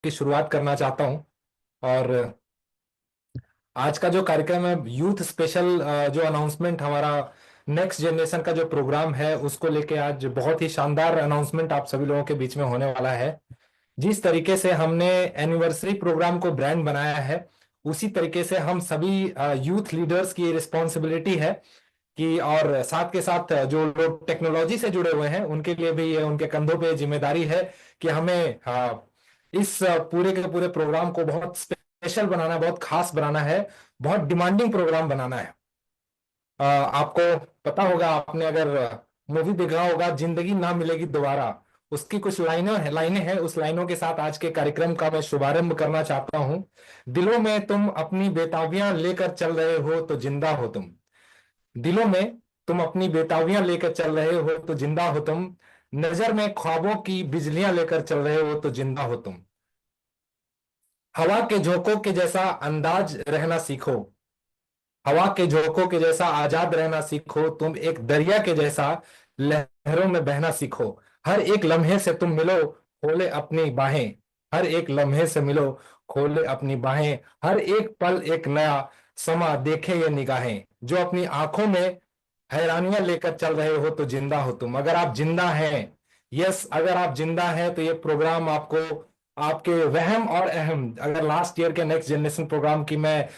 की शुरुआत करना चाहता हूं। और आज का जो कार्यक्रम है यूथ स्पेशल, जो अनाउंसमेंट हमारा नेक्स्ट जनरेशन का जो प्रोग्राम है उसको लेके आज बहुत ही शानदार अनाउंसमेंट आप सभी लोगों के बीच में होने वाला है। जिस तरीके से हमने एनिवर्सरी प्रोग्राम को ब्रांड बनाया है, उसी तरीके से हम सभी यूथ लीडर्स की रिस्पॉन्सिबिलिटी है कि, और साथ के साथ जो लोग टेक्नोलॉजी से जुड़े हुए हैं उनके लिए भी ये उनके कंधों पे जिम्मेदारी है कि हमें इस पूरे के पूरे प्रोग्राम को बहुत स्पेशल बनाना, बहुत खास बनाना है, बहुत डिमांडिंग प्रोग्राम बनाना है। आपको पता होगा, आपने अगर मूवी देखा होगा जिंदगी ना मिलेगी दोबारा, उसकी कुछ लाइनें हैं। उस लाइनों के साथ आज के कार्यक्रम का मैं शुभारंभ करना चाहता हूं। दिलों में तुम अपनी बेताबियां लेकर चल रहे हो तो जिंदा हो तुम। दिलों में तुम अपनी बेताबियां लेकर चल रहे हो तो जिंदा हो तुम। नजर में ख्वाबों की बिजलियां लेकर चल रहे हो तो जिंदा हो तुम। हवा के झोंकों के जैसा अंदाज रहना सीखो। हवा के झोंकों के जैसा आजाद रहना सीखो। तुम एक दरिया के जैसा लहरों में बहना सीखो। हर एक लम्हे से तुम मिलो, खोले अपनी बाहें। हर एक लम्हे से मिलो, खोले अपनी बाहें। हर एक पल एक नया समा देखे ये निगाहें। जो अपनी आंखों में हैरानियां लेकर चल रहे हो तो जिंदा हो तुम। अगर आप जिंदा हैं, यस, अगर आप जिंदा हैं तो ये प्रोग्राम आपको आपके वहम और अहम, अगर लास्ट ईयर के नेक्स्ट जनरेशन प्रोग्राम की मैं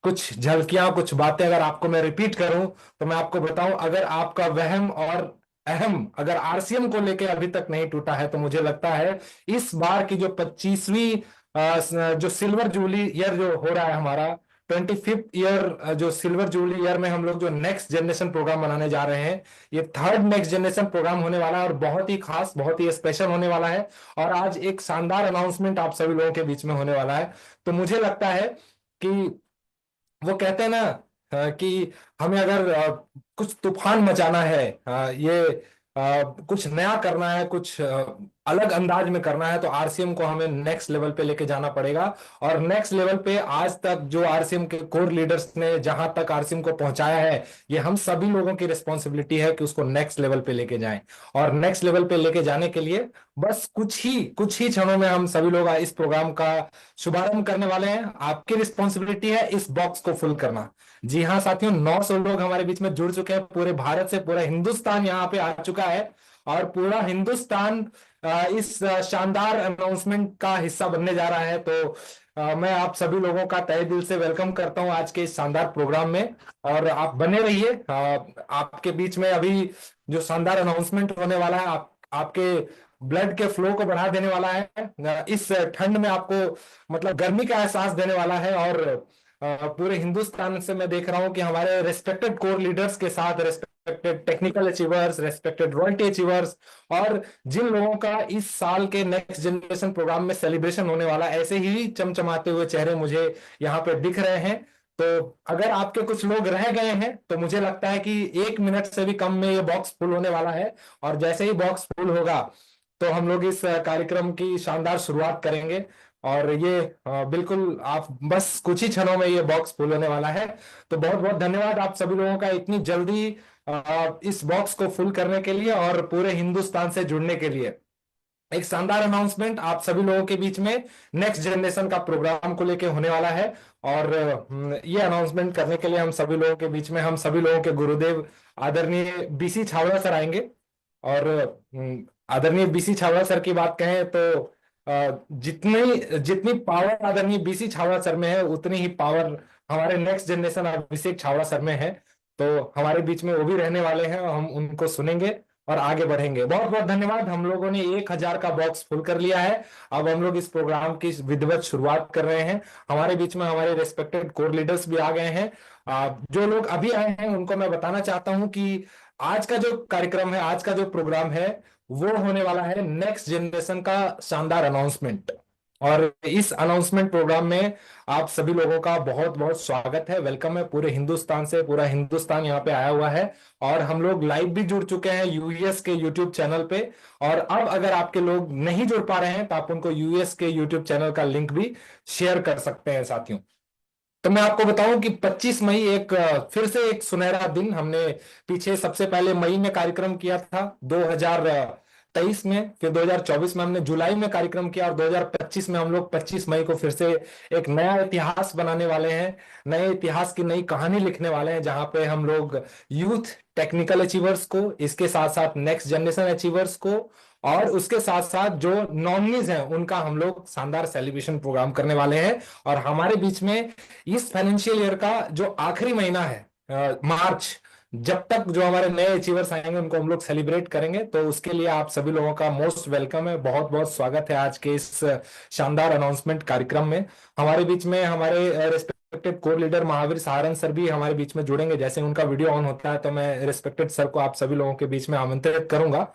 कुछ झलकियां, कुछ बातें अगर आपको मैं रिपीट करूं, तो मैं आपको बताऊं, अगर आपका वहम और अहम अगर आरसीएम को लेके अभी तक नहीं टूटा है, तो मुझे लगता है इस बार की जो 25वीं जो सिल्वर जुबली ईयर जो हो रहा है हमारा, 25th ईयर, जो सिल्वर जुबली ईयर में हम लोग जो नेक्स्ट जनरेशन प्रोग्राम बनाने जा रहे हैं, ये थर्ड नेक्स्ट जनरेशन प्रोग्राम होने वाला है और बहुत ही खास, बहुत ही स्पेशल होने वाला है। और आज एक शानदार अनाउंसमेंट आप सभी लोगों के बीच में होने वाला है। तो मुझे लगता है कि वो कहते हैं ना, कि हमें अगर कुछ तूफान मचाना है, कुछ नया करना है, कुछ अलग अंदाज में करना है, तो आरसीएम को हमें नेक्स्ट लेवल पे लेके जाना पड़ेगा। और नेक्स्ट लेवल पे आज तक जो आरसीएम के कोर लीडर्स ने जहां तक आरसीएम को पहुंचाया है, ये हम सभी लोगों की रिस्पॉन्सिबिलिटी है कि उसको नेक्स्ट लेवल पे लेके जाएं। और नेक्स्ट लेवल पे लेके जाने के लिए बस कुछ ही क्षणों में हम सभी लोग इस प्रोग्राम का शुभारंभ करने वाले हैं। आपकी रिस्पॉन्सिबिलिटी है इस बॉक्स को फुल करना। जी हाँ साथियों, 900 लोग हमारे बीच में जुड़ चुके हैं, पूरे भारत से पूरा हिंदुस्तान यहाँ पे आ चुका है। और पूरा हिंदुस्तान इस शानदार अनाउंसमेंट का हिस्सा बनने जा रहा है। तो मैं आप सभी लोगों का तहे दिल से वेलकम करता हूं आज के इस शानदार प्रोग्राम में। और आप बने रहिए। आपके बीच में अभी जो शानदार अनाउंसमेंट होने वाला है, आपके ब्लड के फ्लो को बढ़ा देने वाला है। इस ठंड में आपको मतलब गर्मी का एहसास देने वाला है। और पूरे हिंदुस्तान से मैं देख रहा हूं कि हमारे रेस्पेक्टेड कोर लीडर्स के साथ respected technical achievers, respected royalty achievers, और जिन लोगों का इस साल के नेक्स्ट जनरेशन प्रोग्राम में सेलिब्रेशन होने वाला, ऐसे ही चमचमाते हुए चेहरे मुझे यहाँ पे दिख रहे हैं। तो अगर आपके कुछ लोग रह गए हैं, तो मुझे लगता है कि 1 मिनट से भी कम में ये बॉक्स फुल होने वाला है। और जैसे ही बॉक्स फुल होगा, तो हम लोग इस कार्यक्रम की शानदार शुरुआत करेंगे। और ये बिल्कुल आप बस कुछ ही क्षणों में ये बॉक्स फुल होने वाला है। तो बहुत बहुत धन्यवाद आप सभी लोगों का इतनी जल्दी इस बॉक्स को फुल करने के लिए और पूरे हिंदुस्तान से जुड़ने के लिए। एक शानदार अनाउंसमेंट आप सभी लोगों के बीच में नेक्स्ट जनरेशन का प्रोग्राम को लेके होने वाला है। और ये अनाउंसमेंट करने के लिए हम सभी लोगों के बीच में हम सभी लोगों के गुरुदेव आदरणीय बीसी छाबड़ा सर आएंगे। और आदरणीय बीसी छाबड़ा सर की बात कहें तो जितनी जितनी पावर आदरणीय बीसी छाबड़ा सर में है, उतनी ही पावर हमारे नेक्स्ट जनरेशन अभिषेक छाबड़ा सर में है। तो हमारे बीच में वो भी रहने वाले हैं और हम उनको सुनेंगे और आगे बढ़ेंगे। बहुत बहुत धन्यवाद। हम लोगों ने 1000 का बॉक्स फुल कर लिया है। अब हम लोग इस प्रोग्राम की विधिवत शुरुआत कर रहे हैं। हमारे बीच में हमारे रेस्पेक्टेड कोर लीडर्स भी आ गए हैं। जो लोग अभी आए हैं उनको मैं बताना चाहता हूं कि आज का जो कार्यक्रम है, आज का जो प्रोग्राम है, वो होने वाला है नेक्स्ट जनरेशन का शानदार अनाउंसमेंट। और इस अनाउंसमेंट प्रोग्राम में आप सभी लोगों का बहुत बहुत स्वागत है, वेलकम है। पूरे हिंदुस्तान से पूरा हिंदुस्तान यहाँ पे आया हुआ है। और हम लोग लाइव भी जुड़ चुके हैं यूएस के यूट्यूब चैनल पे। और अब अगर आपके लोग नहीं जुड़ पा रहे हैं, तो आप उनको यूएस के यूट्यूब चैनल का लिंक भी शेयर कर सकते हैं साथियों। तो मैं आपको बताऊं कि 25 मई एक फिर से एक सुनहरा दिन। हमने पीछे सबसे पहले मई में कार्यक्रम किया था 2023 में, फिर 2024 में हमने जुलाई में कार्यक्रम किया, और 2025 में हम लोग 25 मई को फिर से एक नया इतिहास बनाने वाले हैं। नए इतिहास की नई कहानी लिखने वाले हैं, जहां पे हम लोग यूथ टेक्निकल अचीवर्स को, इसके साथ साथ नेक्स्ट जनरेशन अचीवर्स को, और उसके साथ साथ जो नॉमिनीज हैं उनका हम लोग शानदार सेलिब्रेशन प्रोग्राम करने वाले हैं। और हमारे बीच में इस फाइनेंशियल ईयर का जो आखिरी महीना है, मार्च, जब तक जो हमारे नए अचीवर्स आएंगे उनको हम लोग सेलिब्रेट करेंगे। तो उसके लिए आप सभी लोगों का मोस्ट वेलकम है, बहुत बहुत स्वागत है आज के इस शानदार अनाउंसमेंट कार्यक्रम में। हमारे बीच में हमारे रिस्पेक्टेड को लीडर महावीर सहारन सर भी हमारे बीच में जुड़ेंगे। जैसे उनका वीडियो ऑन होता है तो मैं रिस्पेक्टेड सर को आप सभी लोगों के बीच में आमंत्रित करूंगा।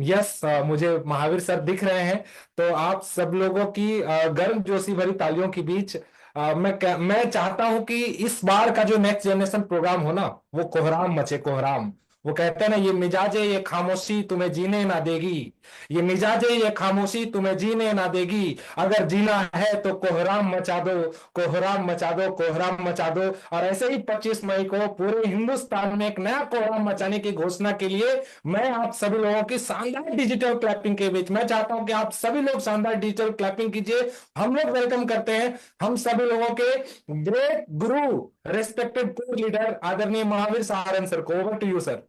यस, मुझे महावीर सर दिख रहे हैं। तो आप सब लोगों की गर्म जोशी भरी तालियों के बीच मैं चाहता हूं कि इस बार का जो नेक्स्ट जनरेशन प्रोग्राम हो ना, वो कोहराम मचे, कोहराम। वो कहते हैं ना, ये मिजाजे ये खामोशी तुम्हें जीने ना देगी, ये मिजाजे ये खामोशी तुम्हें जीने ना देगी, अगर जीना है तो कोहराम मचा दो, कोहराम मचा दो, कोहराम मचा दो। और ऐसे ही 25 मई को पूरे हिंदुस्तान में एक नया कोहराम मचाने की घोषणा के लिए मैं आप सभी लोगों की शानदार डिजिटल क्लैपिंग के बीच, मैं चाहता हूं कि आप सभी लोग शानदार डिजिटल क्लैपिंग कीजिए। हम लोग वेलकम करते हैं हम सभी लोगों के ग्रेट गुरु, रेस्पेक्टेड को लीडर आदरणीय महावीर सहारन सर को। Over to you sir.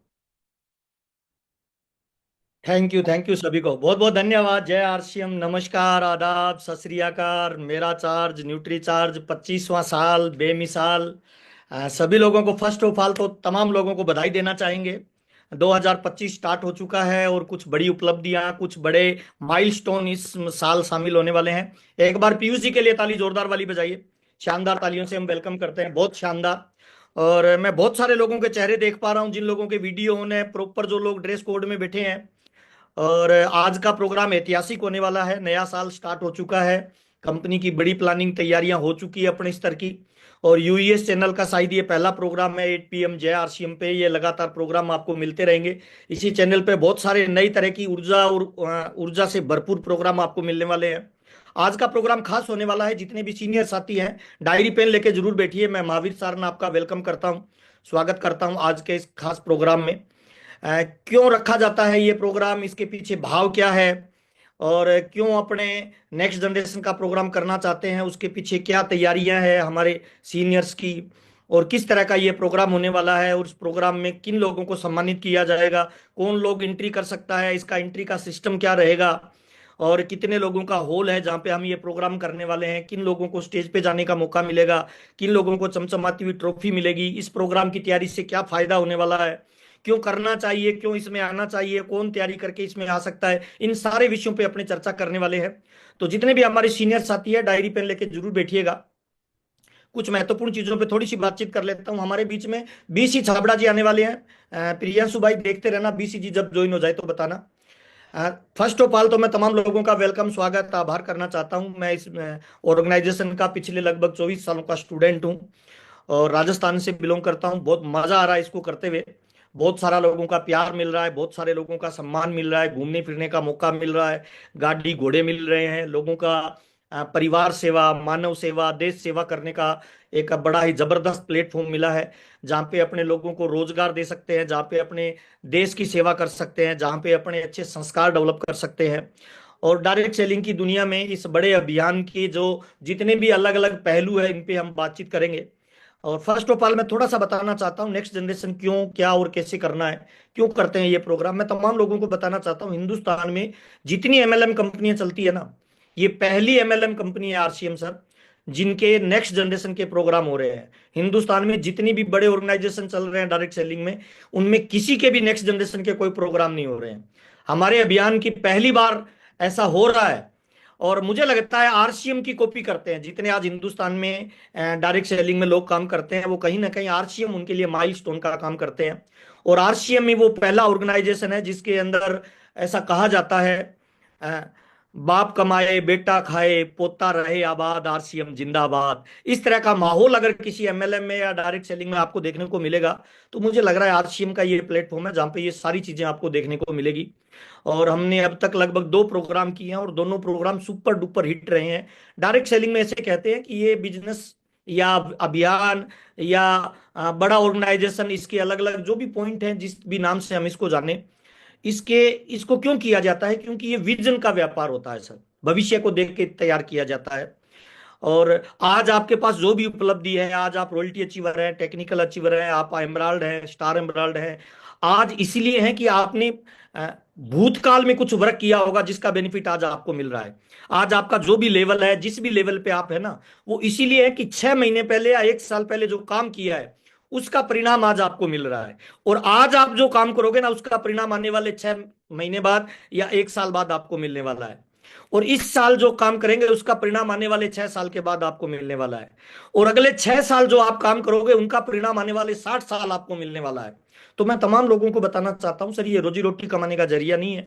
Thank you सभी को बहुत बहुत धन्यवाद। जय आरसीएम, नमस्कार, आदाब, सत श्री अकाल। मेरा चार्ज न्यूट्री चार्ज 25वां साल बेमिसाल। सभी लोगों को फर्स्ट ऑफ ऑल तो तमाम लोगों को बधाई देना चाहेंगे। 2025 स्टार्ट हो चुका है और कुछ बड़ी उपलब्धियां, कुछ बड़े माइलस्टोन इस साल शामिल होने वाले हैं। एक बार पीयूष जी के लिए ताली जोरदार वाली बजाइए। शानदार तालियों से हम वेलकम करते हैं, बहुत शानदार। और मैं बहुत सारे लोगों के चेहरे देख पा रहा हूँ, जिन लोगों के वीडियो ऑन है प्रॉपर, जो लोग ड्रेस कोड में बैठे हैं। और आज का प्रोग्राम ऐतिहासिक होने वाला है। नया साल स्टार्ट हो चुका है, कंपनी की बड़ी प्लानिंग तैयारियां हो चुकी है अपने स्तर की। और यूईएस चैनल का शायद ये पहला प्रोग्राम है 8 PM जय आरसीएम पे। ये लगातार प्रोग्राम आपको मिलते रहेंगे इसी चैनल पे। बहुत सारे नई तरह की ऊर्जा और ऊर्जा से भरपूर प्रोग्राम आपको मिलने वाले हैं। आज का प्रोग्राम खास होने वाला है। जितने भी सीनियर साथी हैं, डायरी पेन लेके जरूर बैठिए। मैं महावीर सारन आपका वेलकम करता हूँ, स्वागत करता हूँ आज के इस खास प्रोग्राम में। क्यों रखा जाता है ये प्रोग्राम, इसके पीछे भाव क्या है, और क्यों अपने नेक्स्ट जनरेशन का प्रोग्राम करना चाहते हैं, उसके पीछे क्या तैयारियां हैं हमारे सीनियर्स की, और किस तरह का ये प्रोग्राम होने वाला है, और उस प्रोग्राम में किन लोगों को सम्मानित किया जाएगा, कौन लोग एंट्री कर सकता है, इसका एंट्री का सिस्टम क्या रहेगा, और कितने लोगों का हॉल है जहाँ पे हम ये प्रोग्राम करने वाले हैं, किन लोगों को स्टेज पे जाने का मौका मिलेगा, किन लोगों को चमचमाती हुई ट्रॉफी मिलेगी, इस प्रोग्राम की तैयारी से क्या फायदा होने वाला है, क्यों करना चाहिए, क्यों इसमें आना चाहिए, कौन तैयारी करके इसमें आ सकता है, इन सारे विषयों पे अपने चर्चा करने वाले हैं। तो जितने भी हमारे सीनियर साथी है, डायरी पेन लेके जरूर बैठिएगा। कुछ महत्वपूर्ण चीजों पे थोड़ी सी बातचीत कर लेता हूं। हमारे बीच में बीसी छाबड़ा जी आने वाले हैं। प्रियांशु भाई देखते रहना, बीसी जी जब ज्वाइन हो जाए तो बताना। फर्स्ट ऑफ ऑल तो मैं तमाम लोगों का वेलकम, स्वागत, आभार करना चाहता हूं। मैं इस ऑर्गेनाइजेशन का पिछले लगभग 24 सालों का स्टूडेंट हूं और राजस्थान से बिलोंग करता हूं। बहुत मजा आ रहा है इसको करते हुए। बहुत सारा लोगों का प्यार मिल रहा है, बहुत सारे लोगों का सम्मान मिल रहा है, घूमने फिरने का मौका मिल रहा है, गाड़ी घोड़े मिल रहे हैं, लोगों का परिवार सेवा, मानव सेवा, देश सेवा करने का एक बड़ा ही जबरदस्त प्लेटफॉर्म मिला है, जहाँ पे अपने लोगों को रोजगार दे सकते हैं, जहाँ पे अपने देश की सेवा कर सकते हैं, जहाँ पे अपने अच्छे संस्कार डेवलप कर सकते हैं। और डायरेक्ट सेलिंग की दुनिया में इस बड़े अभियान के जो जितने भी अलग अलग पहलू है, इन पे हम बातचीत करेंगे। और फर्स्ट ऑफ ऑल मैं थोड़ा सा बताना चाहता हूँ नेक्स्ट जनरेशन क्यों, क्या और कैसे करना है, क्यों करते हैं ये प्रोग्राम। मैं तमाम लोगों को बताना चाहता हूँ, हिंदुस्तान में जितनी एमएलएम कंपनियां चलती है ना, ये पहली एमएलएम कंपनी है आरसीएम सर, जिनके नेक्स्ट जनरेशन के प्रोग्राम हो रहे हैं। हिंदुस्तान में जितनी भी बड़े ऑर्गेनाइजेशन चल रहे हैं डायरेक्ट सेलिंग में, उनमें किसी के भी नेक्स्ट जनरेशन के कोई प्रोग्राम नहीं हो रहे हैं। हमारे अभियान की पहली बार ऐसा हो रहा है। और मुझे लगता है आरसीएम की कॉपी करते हैं जितने आज हिंदुस्तान में डायरेक्ट सेलिंग में लोग काम करते हैं, वो कहीं ना कहीं आरसीएम उनके लिए माइलस्टोन का काम करते हैं। और आरसीएम में वो पहला ऑर्गेनाइजेशन है जिसके अंदर ऐसा कहा जाता है, अ, बाप कमाए बेटा खाए पोता रहे आबाद, आरसीएम जिंदाबाद। इस तरह का माहौल अगर किसी एमएलएम में या डायरेक्ट सेलिंग में आपको देखने को मिलेगा, तो मुझे लग रहा है आरसीएम का ये प्लेटफॉर्म है जहाँ पे ये सारी चीजें आपको देखने को मिलेगी। और हमने अब तक लगभग 2 प्रोग्राम किए हैं और दोनों प्रोग्राम सुपर डुपर हिट रहे हैं। डायरेक्ट सेलिंग में ऐसे कहते हैं कि ये बिजनेस या अभियान या बड़ा ऑर्गेनाइजेशन, इसके अलग अलग जो भी पॉइंट हैं, जिस भी नाम से हम इसको जाने, इसको क्यों किया जाता है? क्योंकि ये विजन का व्यापार होता है सर, भविष्य को देख के तैयार किया जाता है। और आज आपके पास जो भी उपलब्धि है, आज आप रॉयल्टी अचीवर हैं, टेक्निकल अचीवर हैं, आप एमराल्ड हैं, स्टार एमराल्ड हैं, आज इसीलिए है कि आपने अ, भूतकाल में कुछ वर्क किया होगा जिसका बेनिफिट आज आपको मिल रहा है। आज आपका जो भी लेवल है, जिस भी लेवल पे आप है ना, वो इसीलिए है कि 6 महीने पहले या 1 साल पहले जो काम किया है उसका परिणाम आज आपको मिल रहा है। और आज आप जो काम करोगे ना, उसका परिणाम आने वाले 6 महीने बाद या 1 साल बाद आपको मिलने वाला है। और इस साल जो काम करेंगे उसका परिणाम आने वाले 6 साल के बाद आपको मिलने वाला है। और अगले 6 साल जो आप काम करोगे उनका परिणाम आने वाले 60 साल आपको मिलने वाला है। तो मैं तमाम लोगों को बताना चाहता हूं सर, ये रोजी रोटी कमाने का जरिया नहीं है।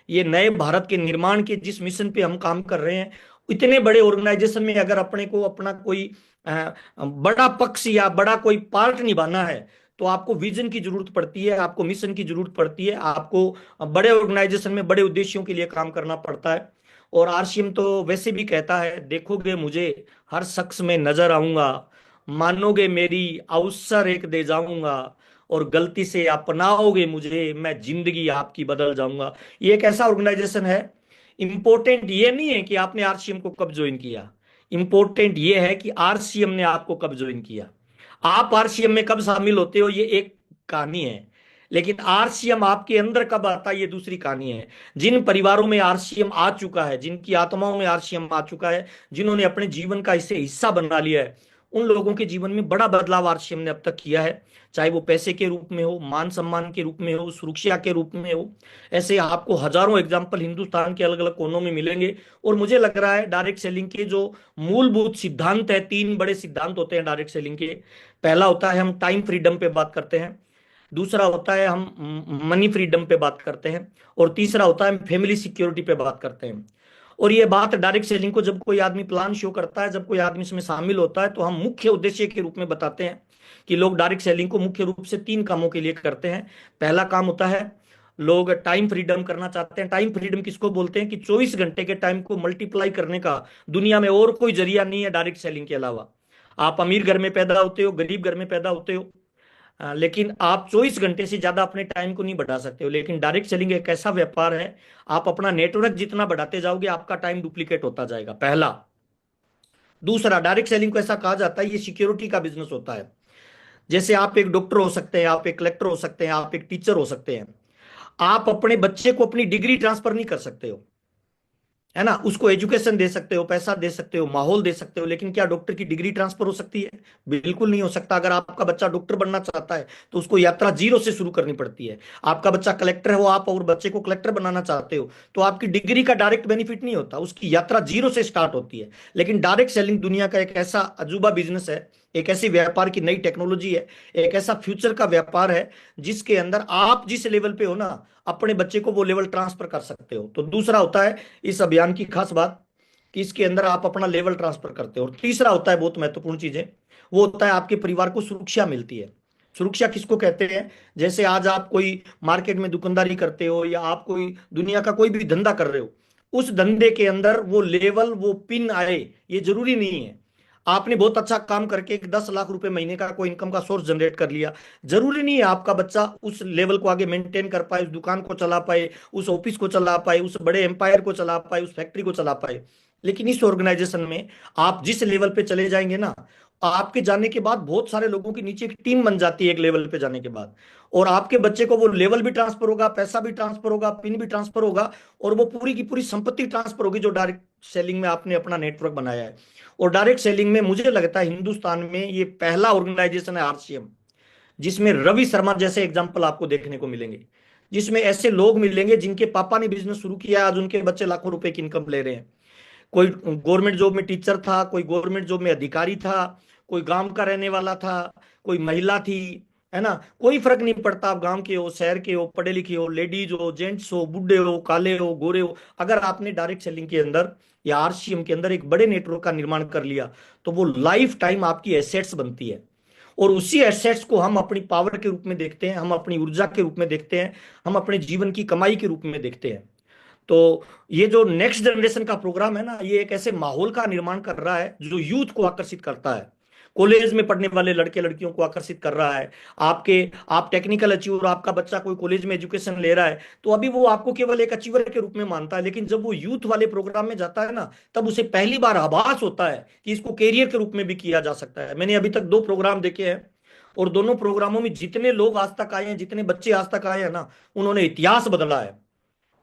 ये नए भारत के निर्माण के जिस मिशन पे हम काम कर रहे हैं, इतने बड़े ऑर्गेनाइजेशन में अगर अपने को अपना कोई बड़ा पक्ष या बड़ा कोई पार्ट निभाना है, तो आपको विजन की जरूरत पड़ती है, आपको मिशन की जरूरत पड़ती है, आपको बड़े ऑर्गेनाइजेशन में बड़े उद्देश्यों के लिए काम करना पड़ता है। और आरसीएम तो वैसे भी कहता है, देखोगे मुझे हर शख्स में नजर आऊंगा, मानोगे मेरी अवसर एक दे जाऊंगा, और गलती से अपनाओगे मुझे मैं जिंदगी आपकी बदल जाऊंगा। ये एक ऐसा ऑर्गेनाइजेशन है। इंपॉर्टेंट ये नहीं है कि आपने आरसीएम को कब ज्वाइन किया, इंपॉर्टेंट ये है कि आरसीएम ने आपको कब ज्वाइन किया। आप आरसीएम में कब शामिल होते हो ये एक कहानी है, लेकिन आरसीएम आपके अंदर कब आता है ये दूसरी कहानी है। जिन परिवारों में आरसीएम आ चुका है, जिनकी आत्माओं में आरसीएम आ चुका है, जिन्होंने अपने जीवन का इसे हिस्सा बना लिया है, उन लोगों के जीवन में बड़ा बदलाव आरसीएम ने अब तक किया है। चाहे वो पैसे के रूप में हो, मान सम्मान के रूप में हो, सुरक्षा के रूप में हो। ऐसे आपको हजारों एग्जाम्पल हिंदुस्तान के अलग अलग कोनों में मिलेंगे। और मुझे लग रहा है डायरेक्ट सेलिंग के जो मूलभूत सिद्धांत है, 3 बड़े सिद्धांत होते हैं डायरेक्ट सेलिंग के। पहला होता है हम टाइम फ्रीडम पे बात करते हैं, दूसरा होता है हम मनी फ्रीडम पे बात करते हैं, और तीसरा होता है हम फैमिली सिक्योरिटी पे बात करते हैं। और ये बात डायरेक्ट सेलिंग को जब कोई आदमी प्लान शो करता है, जब कोई आदमी इसमें शामिल होता है, तो हम मुख्य उद्देश्य के रूप में बताते हैं कि लोग डायरेक्ट सेलिंग को मुख्य रूप से 3 कामों के लिए करते हैं। पहला काम होता है लोग टाइम फ्रीडम करना चाहते हैं। टाइम फ्रीडम किसको बोलते हैं कि 24 घंटे के टाइम को मल्टीप्लाई करने का दुनिया में और कोई जरिया नहीं है डायरेक्ट सेलिंग के अलावा। आप अमीर घर में पैदा होते हो, गरीब घर में पैदा होते हो, लेकिन आप 24 घंटे से ज्यादा अपने टाइम को नहीं बढ़ा सकते हो। लेकिन डायरेक्ट सेलिंग एक ऐसा व्यापार है, आप अपना नेटवर्क जितना बढ़ाते जाओगे आपका टाइम डुप्लीकेट होता जाएगा, पहला। दूसरा, डायरेक्ट सेलिंग को ऐसा कहा जाता है ये सिक्योरिटी का बिजनेस होता है। जैसे आप एक डॉक्टर हो सकते हैं, आप एक कलेक्टर हो सकते हैं, आप एक टीचर हो सकते हैं। आप अपने बच्चे को अपनी डिग्री ट्रांसफर नहीं कर सकते हो, है ना। उसको एजुकेशन दे सकते हो, पैसा दे सकते हो, माहौल दे सकते हो, लेकिन क्या डॉक्टर की डिग्री ट्रांसफर हो सकती है? बिल्कुल नहीं हो सकता। अगर आपका बच्चा डॉक्टर बनना चाहता है तो उसको यात्रा जीरो से शुरू करनी पड़ती है। आपका बच्चा कलेक्टर है, वो आप और बच्चे को कलेक्टर बनाना चाहते हो तो आपकी डिग्री का डायरेक्ट बेनिफिट नहीं होता, उसकी यात्रा जीरो से स्टार्ट होती है। लेकिन डायरेक्ट सेलिंग दुनिया का एक ऐसा अजूबा बिजनेस है, एक ऐसी व्यापार की नई टेक्नोलॉजी है, एक ऐसा फ्यूचर का व्यापार है जिसके अंदर आप जिस लेवल पे हो ना, अपने बच्चे को वो लेवल ट्रांसफर कर सकते हो। तो दूसरा होता है इस अभियान की खास बात कि इसके अंदर आप अपना लेवल ट्रांसफर करते हो। और तीसरा होता है बहुत महत्वपूर्ण चीजें, वो होता है आपके परिवार को सुरक्षा मिलती है। सुरक्षा किसको कहते हैं? जैसे आज आप कोई मार्केट में दुकानदारी करते हो या आप कोई दुनिया का कोई भी धंधा कर रहे हो, उस धंधे के अंदर वो लेवल, वो पिन आए ये जरूरी नहीं है। आपने बहुत अच्छा काम करके एक 10 लाख रुपए महीने का कोई इनकम का सोर्स जनरेट कर लिया, जरूरी नहीं है आपका बच्चा उस लेवल को आगे मेंटेन कर पाए, उस दुकान को चला पाए, उस ऑफिस को चला पाए, उस बड़े एम्पायर को चला पाए, उस फैक्ट्री को चला पाए। लेकिन इस ऑर्गेनाइजेशन में आप जिस लेवल पे चले जाएंगे ना, आपके जाने के बाद बहुत सारे लोगों के नीचे एक टीम बन जाती है एक लेवल पे जाने के बाद। और आपके बच्चे को वो लेवल भी ट्रांसफर होगा, पैसा भी ट्रांसफर होगा, पिन भी ट्रांसफर होगा, और वो पूरी की पूरी संपत्ति ट्रांसफर होगी जो डायरेक्ट सेलिंग में आपने अपना नेटवर्क बनाया है। और डायरेक्ट सेलिंग में मुझे लगता है हिंदुस्तान में ये पहला ऑर्गेनाइजेशन है आरसीएम, जिसमें रवि शर्मा जैसे एग्जाम्पल आपको देखने को मिलेंगे, जिसमें ऐसे लोग मिलेंगे जिनके पापा ने बिजनेस शुरू किया, आज उनके बच्चे लाखों रुपए की इनकम ले रहे हैं। कोई गवर्नमेंट जॉब में टीचर था, कोई गवर्नमेंट जॉब में अधिकारी था, कोई गांव का रहने वाला था, कोई महिला थी, है ना। कोई फर्क नहीं पड़ता, आप गांव के हो, शहर के हो, पढ़े लिखे हो, लेडीज हो, जेंट्स हो, बुढ़े हो, काले हो, गोरे हो, अगर आपने डायरेक्ट सेलिंग के अंदर या आरसीएम के अंदर एक बड़े नेटवर्क का निर्माण कर लिया तो वो लाइफ टाइम आपकी एसेट्स बनती है। और उसी एसेट्स को हम अपनी पावर के रूप में देखते हैं, हम अपनी ऊर्जा के रूप में देखते हैं, हम अपने जीवन की कमाई के रूप में देखते हैं। तो ये जो नेक्स्ट जनरेशन का प्रोग्राम है ना, ये एक ऐसे माहौल का निर्माण कर रहा है जो यूथ को आकर्षित करता है। कॉलेज में पढ़ने वाले लड़के लड़कियों को आकर्षित कर रहा है। आप टेक्निकल अचीवर, आपका बच्चा कोई कॉलेज में एजुकेशन ले रहा है, तो अभी वो आपको केवल एक अचीवर के रूप में मानता है, लेकिन जब वो यूथ वाले प्रोग्राम में जाता है ना, तब उसे पहली बार आभास होता है कि इसको कैरियर के रूप में भी किया जा सकता है। मैंने अभी तक 2 प्रोग्राम देखे हैं, और दोनों प्रोग्रामों में जितने लोग आज तक आए हैं, जितने बच्चे आज तक आए हैं ना, उन्होंने इतिहास बदला है।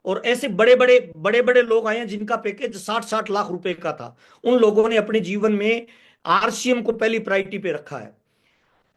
और ऐसे बड़े बड़े लोग आए हैं जिनका पैकेज 60-60 लाख रुपए का था। उन लोगों ने अपने जीवन में आरसीएम को पहली प्रायोरिटी पे रखा है।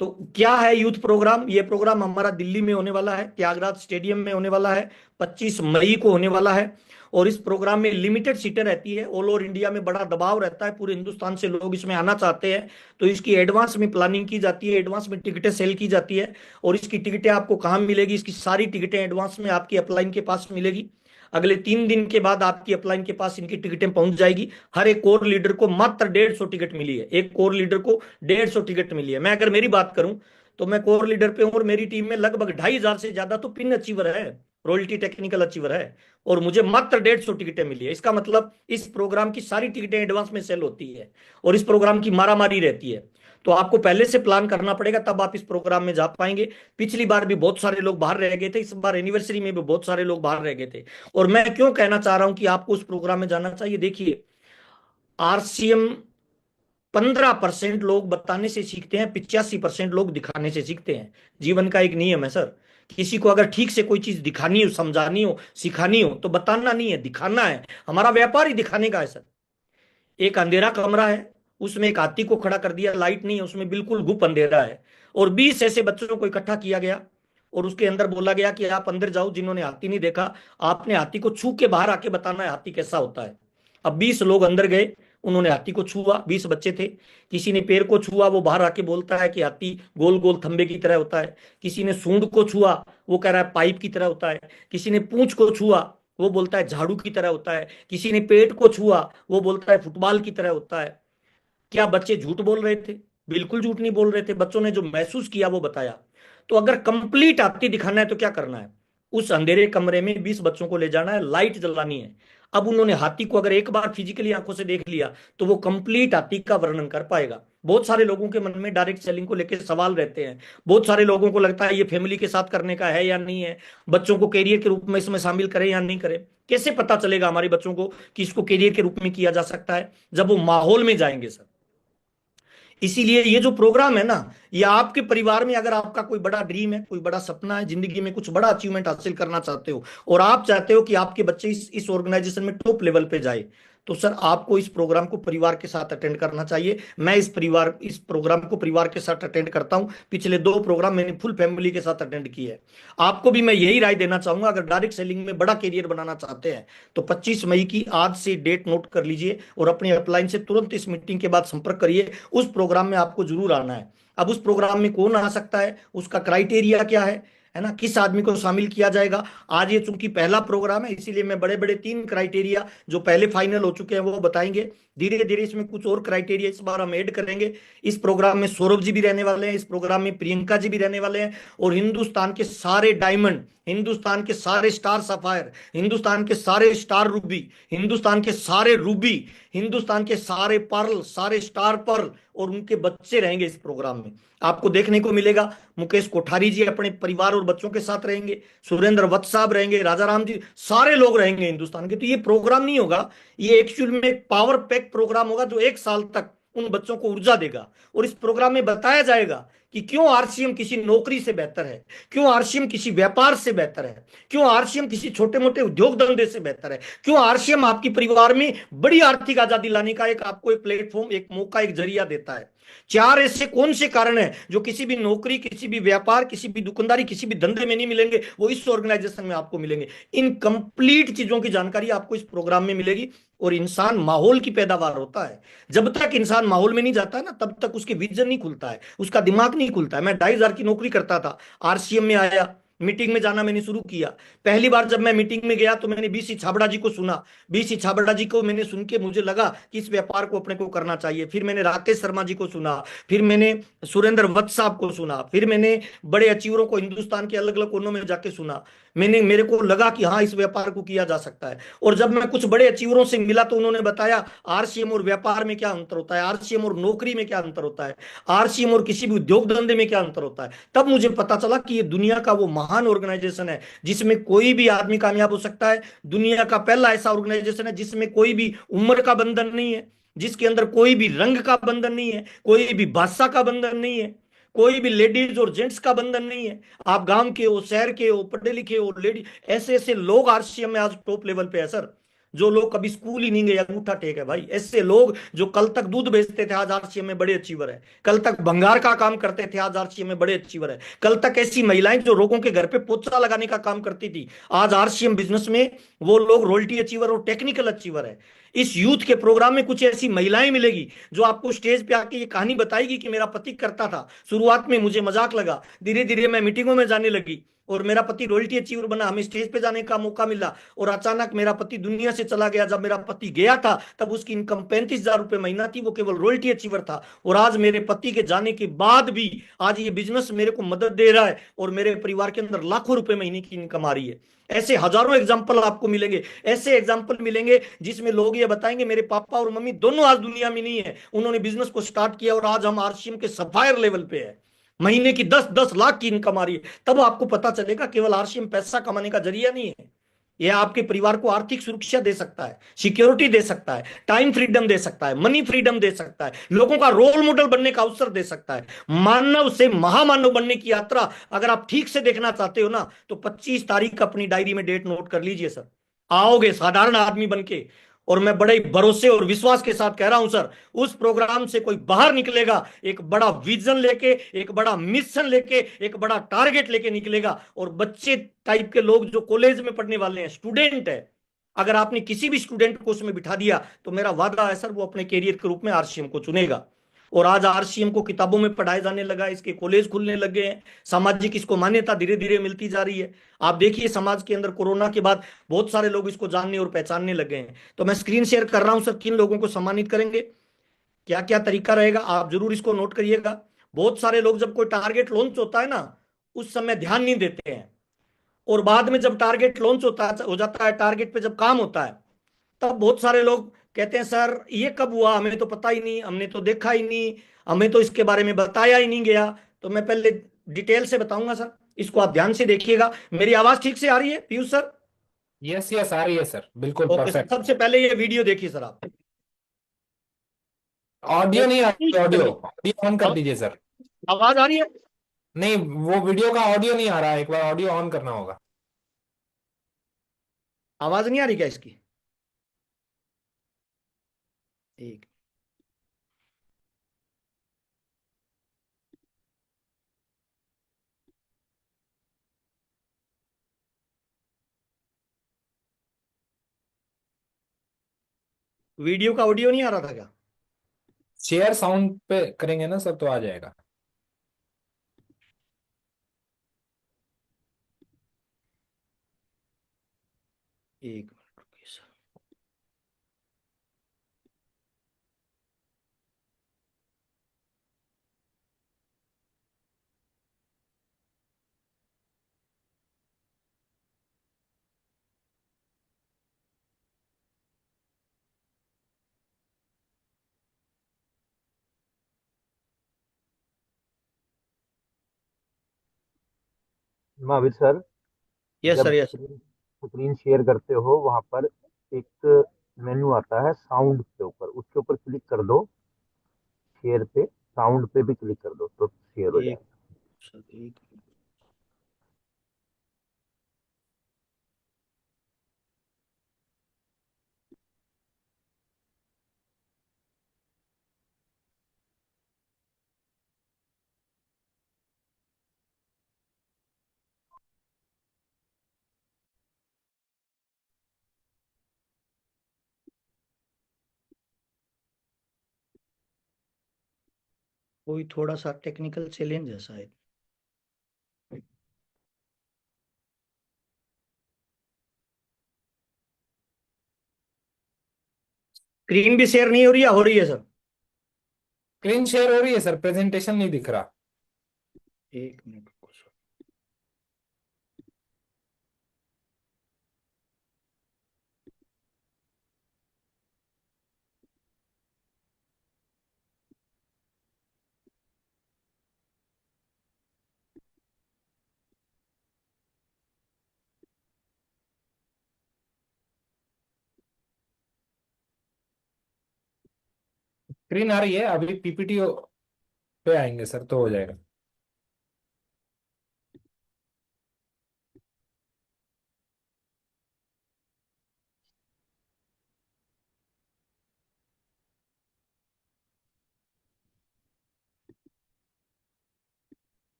तो क्या है यूथ प्रोग्राम? ये प्रोग्राम हमारा दिल्ली में होने वाला है, त्यागराज स्टेडियम में होने वाला है, 25 मई को होने वाला है। और इस प्रोग्राम में लिमिटेड सीटें रहती है। ऑल ओवर इंडिया में बड़ा दबाव रहता है, पूरे हिंदुस्तान से लोग इसमें आना चाहते हैं, तो इसकी एडवांस में प्लानिंग की जाती है, एडवांस में टिकटें सेल की जाती है। और इसकी टिकटें आपको कहाँ मिलेगी? इसकी सारी टिकटें एडवांस में आपकी अपलाइन के पास मिलेगी। अगले 3 दिन के बाद आपकी अपलाइन के पास इनकी टिकटें पहुंच जाएगी। हर एक कोर लीडर को मात्र 150 टिकट मिली है। एक कोर लीडर को 150 टिकट मिली है। मैं अगर मेरी बात करूं तो मैं कोर लीडर पे हूं, और मेरी टीम में लगभग 2,500 से ज्यादा तो पिन अचीवर है, रॉयल्टी टेक्निकल अचीवर है, और मुझे मात्र 150 टिकटें मिली है। इसका मतलब इस प्रोग्राम की सारी टिकटें एडवांस में सेल होती है, और इस प्रोग्राम की मारामारी रहती है। तो आपको पहले से प्लान करना पड़ेगा, तब आप इस प्रोग्राम में जा पाएंगे। पिछली बार भी बहुत सारे लोग बाहर रह गए थे, इस बार एनिवर्सरी में भी बहुत सारे लोग बाहर रह गए थे। और मैं क्यों कहना चाह रहा हूं कि आपको उस प्रोग्राम में जाना चाहिए? देखिए, आरसीएम 15% लोग बताने से सीखते हैं, 85% लोग दिखाने से सीखते हैं। जीवन का एक नियम है सर। किसी को अगर ठीक से कोई चीज दिखानी हो, समझानी हो, सिखानी हो, तो बताना नहीं है, दिखाना है। हमारा व्यापार ही दिखाने का है सर। एक अंधेरा कमरा है, उसमें एक हाथी को खड़ा कर दिया, लाइट नहीं है उसमें, बिल्कुल गुप अंधेरा है, और 20 ऐसे बच्चों को इकट्ठा किया गया, और उसके अंदर बोला गया कि आप अंदर जाओ, जिन्होंने हाथी नहीं देखा, आपने हाथी को छू के बाहर आके बताना है हाथी कैसा होता है। अब 20 लोग अंदर गए, उन्होंने हाथी को छुआ, 20 बच्चे थे। किसी ने पैर को छुआ, वो बाहर आके बोलता है कि हाथी गोल गोल थंबे की तरह होता है। किसी ने सूंड को छुआ, वो कह रहा है पाइप की तरह होता है। किसी ने पूंछ को छुआ, वो बोलता है झाड़ू की तरह होता है। किसी ने पेट को छुआ, वो बोलता है फुटबॉल की तरह होता है। क्या बच्चे झूठ बोल रहे थे? बिल्कुल झूठ नहीं बोल रहे थे। बच्चों ने जो महसूस किया वो बताया। तो अगर कंप्लीट हाथी दिखाना है तो क्या करना है? उस अंधेरे कमरे में 20 बच्चों को ले जाना है, लाइट जलानी है। अब उन्होंने हाथी को अगर एक बार फिजिकली आंखों से देख लिया, तो वो कंप्लीट हाथी का वर्णन कर पाएगा। बहुत सारे लोगों के मन में डायरेक्ट सेलिंग को लेकर सवाल रहते हैं। बहुत सारे लोगों को लगता है ये फैमिली के साथ करने का है या नहीं है, बच्चों को कैरियर के रूप में इसमें शामिल करें या नहीं करें। कैसे पता चलेगा हमारे बच्चों को कि इसको कैरियर के रूप में किया जा सकता है? जब वो माहौल में जाएंगे सर। इसीलिए ये जो प्रोग्राम है ना, ये आपके परिवार में अगर आपका कोई बड़ा ड्रीम है, कोई बड़ा सपना है, जिंदगी में कुछ बड़ा अचीवमेंट हासिल करना चाहते हो, और आप चाहते हो कि आपके बच्चे इस ऑर्गेनाइजेशन में टॉप लेवल पे जाए, तो सर आपको इस प्रोग्राम को परिवार के साथ अटेंड करना चाहिए। मैं इस प्रोग्राम को परिवार के साथ अटेंड करता हूं। पिछले 2 प्रोग्राम मैंने फुल फैमिली के साथ अटेंड किए है। आपको भी मैं यही राय देना चाहूंगा, अगर डायरेक्ट सेलिंग में बड़ा करियर बनाना चाहते हैं, तो 25 मई की आज से डेट नोट कर लीजिए, और अपने अपलाइन से तुरंत इस मीटिंग के बाद संपर्क करिए। उस प्रोग्राम में आपको जरूर आना है। अब उस प्रोग्राम में कौन आ सकता है, उसका क्राइटेरिया क्या है ना, किस आदमी को शामिल किया जाएगा? आज ये चूंकि पहला प्रोग्राम है, इसीलिए मैं बड़े बड़े 3 क्राइटेरिया जो पहले फाइनल हो चुके हैं वो बताएंगे। धीरे धीरे इसमें कुछ और क्राइटेरिया इस बार हम ऐड करेंगे। इस प्रोग्राम में सौरभ जी भी रहने वाले हैं, इस प्रोग्राम में प्रियंका जी भी रहने वाले हैं, और हिंदुस्तान के सारे डायमंड, हिंदुस्तान के सारे स्टार सफायर, हिंदुस्तान के सारे स्टार रूबी, हिंदुस्तान के सारे रूबी, हिंदुस्तान के सारे पर्ल, सारे स्टार पर्ल, और उनके बच्चे रहेंगे इस प्रोग्राम में। आपको देखने को मिलेगा मुकेश कोठारी जी अपने परिवार और बच्चों के साथ रहेंगे, सुरेंद्र वत्स साहब रहेंगे, राजा राम जी, सारे लोग रहेंगे हिंदुस्तान के। तो ये प्रोग्राम नहीं होगा, ये एक्चुअल में एक पावर पैक प्रोग्राम होगा, जो 1 साल तक उन बच्चों को ऊर्जा देगा। और इस प्रोग्राम में बताया जाएगा कि क्यों आरसीएम किसी नौकरी से बेहतर है, क्यों आरसीएम किसी व्यापार से बेहतर है, क्यों आरसीएम किसी छोटे मोटे उद्योग धंधे से बेहतर है, क्यों आरसीएम आपकी परिवार में बड़ी आर्थिक आजादी लाने का आपको एक प्लेटफॉर्म, एक मौका, एक जरिया देता है। 4 ऐसे कौन से कारण है जो किसी भी नौकरी, किसी भी व्यापार, किसी भी दुकानदारी, किसी भी धंधे में नहीं मिलेंगे, वो इस ऑर्गेनाइजेशन में आपको मिलेंगे। इन कंप्लीट चीजों की जानकारी आपको इस प्रोग्राम में मिलेगी। और इंसान माहौल की पैदावार होता है। जब तक इंसान माहौल में नहीं जाता है ना, तब तक उसके विजन नहीं खुलता है, उसका दिमाग नहीं खुलता है। मैं 2,500 की नौकरी करता था, आरसीएम में आया, मीटिंग में जाना मैंने शुरू किया। पहली बार जब मैं मीटिंग में गया तो मैंने बीसी छाबड़ा जी को सुना। बीसी छाबड़ा जी को मैंने सुन के मुझे लगा कि इस व्यापार को अपने को करना चाहिए। फिर मैंने राकेश शर्मा जी को सुना, फिर मैंने सुरेंद्र वत्स साहब को सुना, फिर मैंने बड़े अचीवरों को हिंदुस्तान के अलग अलग कोनों में जाके सुना। मैंने मेरे को लगा कि हाँ, इस व्यापार को किया जा सकता है। और जब मैं कुछ बड़े अचीवरों से मिला तो उन्होंने बताया आरसीएम और व्यापार में क्या अंतर होता है, आरसीएम और नौकरी में क्या अंतर होता है, आरसीएम और किसी भी उद्योग धंधे में क्या अंतर होता है। तब मुझे पता चला कि ये दुनिया का वो महान ऑर्गेनाइजेशन है जिसमें कोई भी आदमी कामयाब हो सकता है। दुनिया का पहला ऐसा ऑर्गेनाइजेशन है जिसमें कोई भी उम्र का बंधन नहीं है, जिसके अंदर कोई भी रंग का बंधन नहीं है, कोई भी भाषा का बंधन नहीं है, कोई भी लेडीज और जेंट्स का बंधन नहीं है। आप गांव के हो, शहर के हो, पढ़े लिखे हो, लेडी, ऐसे ऐसे लोग आरसीएम में आज टॉप लेवल पे है सर। जो लोग कभी स्कूल ही नहीं गए, अंगूठा टेक है भाई। ऐसे लोग जो कल तक दूध बेचते थे आज आरसीएम में बड़े अचीवर है, कल तक भंगार का काम करते थे आज आरसीएम में बड़े अचीवर है, कल तक ऐसी महिलाएं जो लोगों के घर पे पोछा लगाने का काम करती थी आज आरसीएम बिजनेस में वो लोग रॉयल्टी अचीवर और टेक्निकल अचीवर है। इस यूथ के प्रोग्राम में कुछ ऐसी महिलाएं मिलेगी जो आपको स्टेज पे आके ये कहानी बताएगी कि मेरा पति करता था, शुरुआत में मुझे मजाक लगा, धीरे धीरे मैं मीटिंगों में जाने लगी और मेरा पति रॉयल्टी अचीवर बना, हमें स्टेज पे जाने का मौका मिला और अचानक मेरा पति दुनिया से चला गया। जब मेरा पति गया था तब उसकी इनकम 35,000 रुपए महीना थी, वो केवल रॉयल्टी अचीवर था। और आज मेरे पति के जाने के बाद भी आज ये बिजनेस मेरे को मदद दे रहा है और मेरे परिवार के अंदर लाखों रुपए महीने की इनकम आ रही है। ऐसे हजारों एग्जाम्पल आपको मिलेंगे, ऐसे एग्जाम्पल मिलेंगे जिसमें लोग ये बताएंगे मेरे पापा और मम्मी दोनों आज दुनिया में नहीं है, उन्होंने बिजनेस को स्टार्ट किया और आज हम आरसीएम के सफायर लेवल पे है, महीने की 10-10 लाख की इनकम आ रही है। तब आपको पता चलेगा केवल आरसीएम पैसा कमाने का जरिया नहीं है, यह आपके परिवार को आर्थिक सुरक्षा दे सकता है, सिक्योरिटी दे सकता है, टाइम फ्रीडम दे सकता है, मनी फ्रीडम दे सकता है, लोगों का रोल मॉडल बनने का अवसर दे सकता है। मानव से महामानव बनने की यात्रा अगर आप ठीक से देखना चाहते हो ना तो 25 तारीख अपनी डायरी में डेट नोट कर लीजिए सर। आओगे साधारण आदमी बन के, और मैं बड़े भरोसे और विश्वास के साथ कह रहा हूं सर, उस प्रोग्राम से कोई बाहर निकलेगा एक बड़ा विजन लेके, एक बड़ा मिशन लेके, एक बड़ा टारगेट लेके निकलेगा। और बच्चे टाइप के लोग जो कॉलेज में पढ़ने वाले हैं, स्टूडेंट है, अगर आपने किसी भी स्टूडेंट को उसमें बिठा दिया तो मेरा वादा है सर वो अपने कैरियर के रूप में आरसीएम को चुनेगा। और आज आरसीएम को किताबों में पढ़ाया जाने लगा, इसके कॉलेज खुलने लगे हैं, सामाजिक इसको मान्यता धीरे धीरे मिलती जा रही है। आप देखिए समाज के अंदर कोरोना के बाद बहुत सारे लोग इसको जानने और पहचानने लगे हैं। तो मैं स्क्रीन शेयर कर रहा हूं सर, किन लोगों को सम्मानित करेंगे, क्या क्या तरीका रहेगा, आप जरूर इसको नोट करिएगा। बहुत सारे लोग जब कोई टारगेट लॉन्च होता है ना उस समय ध्यान नहीं देते हैं, और बाद में जब टारगेट लॉन्च होता है, हो जाता है, टारगेट पे जब काम होता है, तब बहुत सारे लोग कहते हैं सर ये कब हुआ, हमें तो पता ही नहीं, हमने तो देखा ही नहीं, हमें तो इसके बारे में बताया ही नहीं गया। तो मैं पहले डिटेल से बताऊंगा सर, इसको आप ध्यान से देखिएगा। मेरी आवाज ठीक से आ रही है पीयूष सर? यस यस, आ रही है सर, बिल्कुल ओके सर, परफेक्ट। सबसे पहले ये वीडियो देखिए सर आप। ऑडियो नहीं आ रही, ऑडियो ऑडियो ऑन कर आव- दीजिए सर। आवाज आ रही है? नहीं, वो वीडियो का ऑडियो नहीं आ रहा है, एक बार ऑडियो ऑन करना होगा। आवाज नहीं आ रही क्या इसकी? एक वीडियो का ऑडियो नहीं आ रहा था क्या? शेयर साउंड पे करेंगे ना सर तो आ जाएगा। एक मिनट रुकिए सर। महावीर सर, यस जब sir, yes. Screen screen share करते हो वहां पर एक मेन्यू आता है साउंड के ऊपर, उसके ऊपर क्लिक कर दो। शेयर पे साउंड पे भी क्लिक कर दो तो शेयर हो एक जाएगा। सर, एक कोई थोड़ा सा टेक्निकल चैलेंज है शायद। स्क्रीन भी शेयर नहीं हो रही है सर? स्क्रीन शेयर हो रही है सर, प्रेजेंटेशन नहीं दिख रहा। एक मिनट रुको सर। स्क्रीन आ रही है, अभी पीपीटी पे आएंगे सर तो हो जाएगा।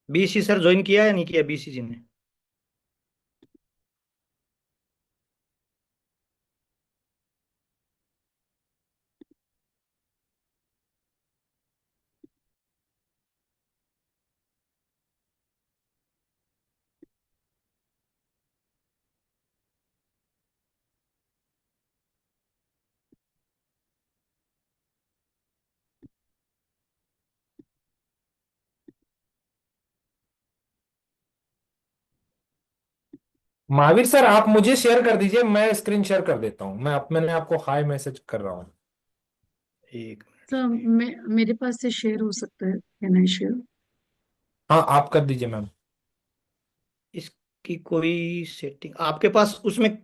बीसी सर ज्वाइन किया या नहीं किया बीसी जी ने? महावीर सर आप मुझे शेयर कर दीजिए, मैं स्क्रीन शेयर कर देता हूँ। मैंने आपको हाई मैसेज कर रहा हूँ। एक तो मेरे पास से शेयर हो सकता है, कैन आई शेयर? हाँ आप कर दीजिए मैम। इसकी कोई सेटिंग आपके पास उसमें?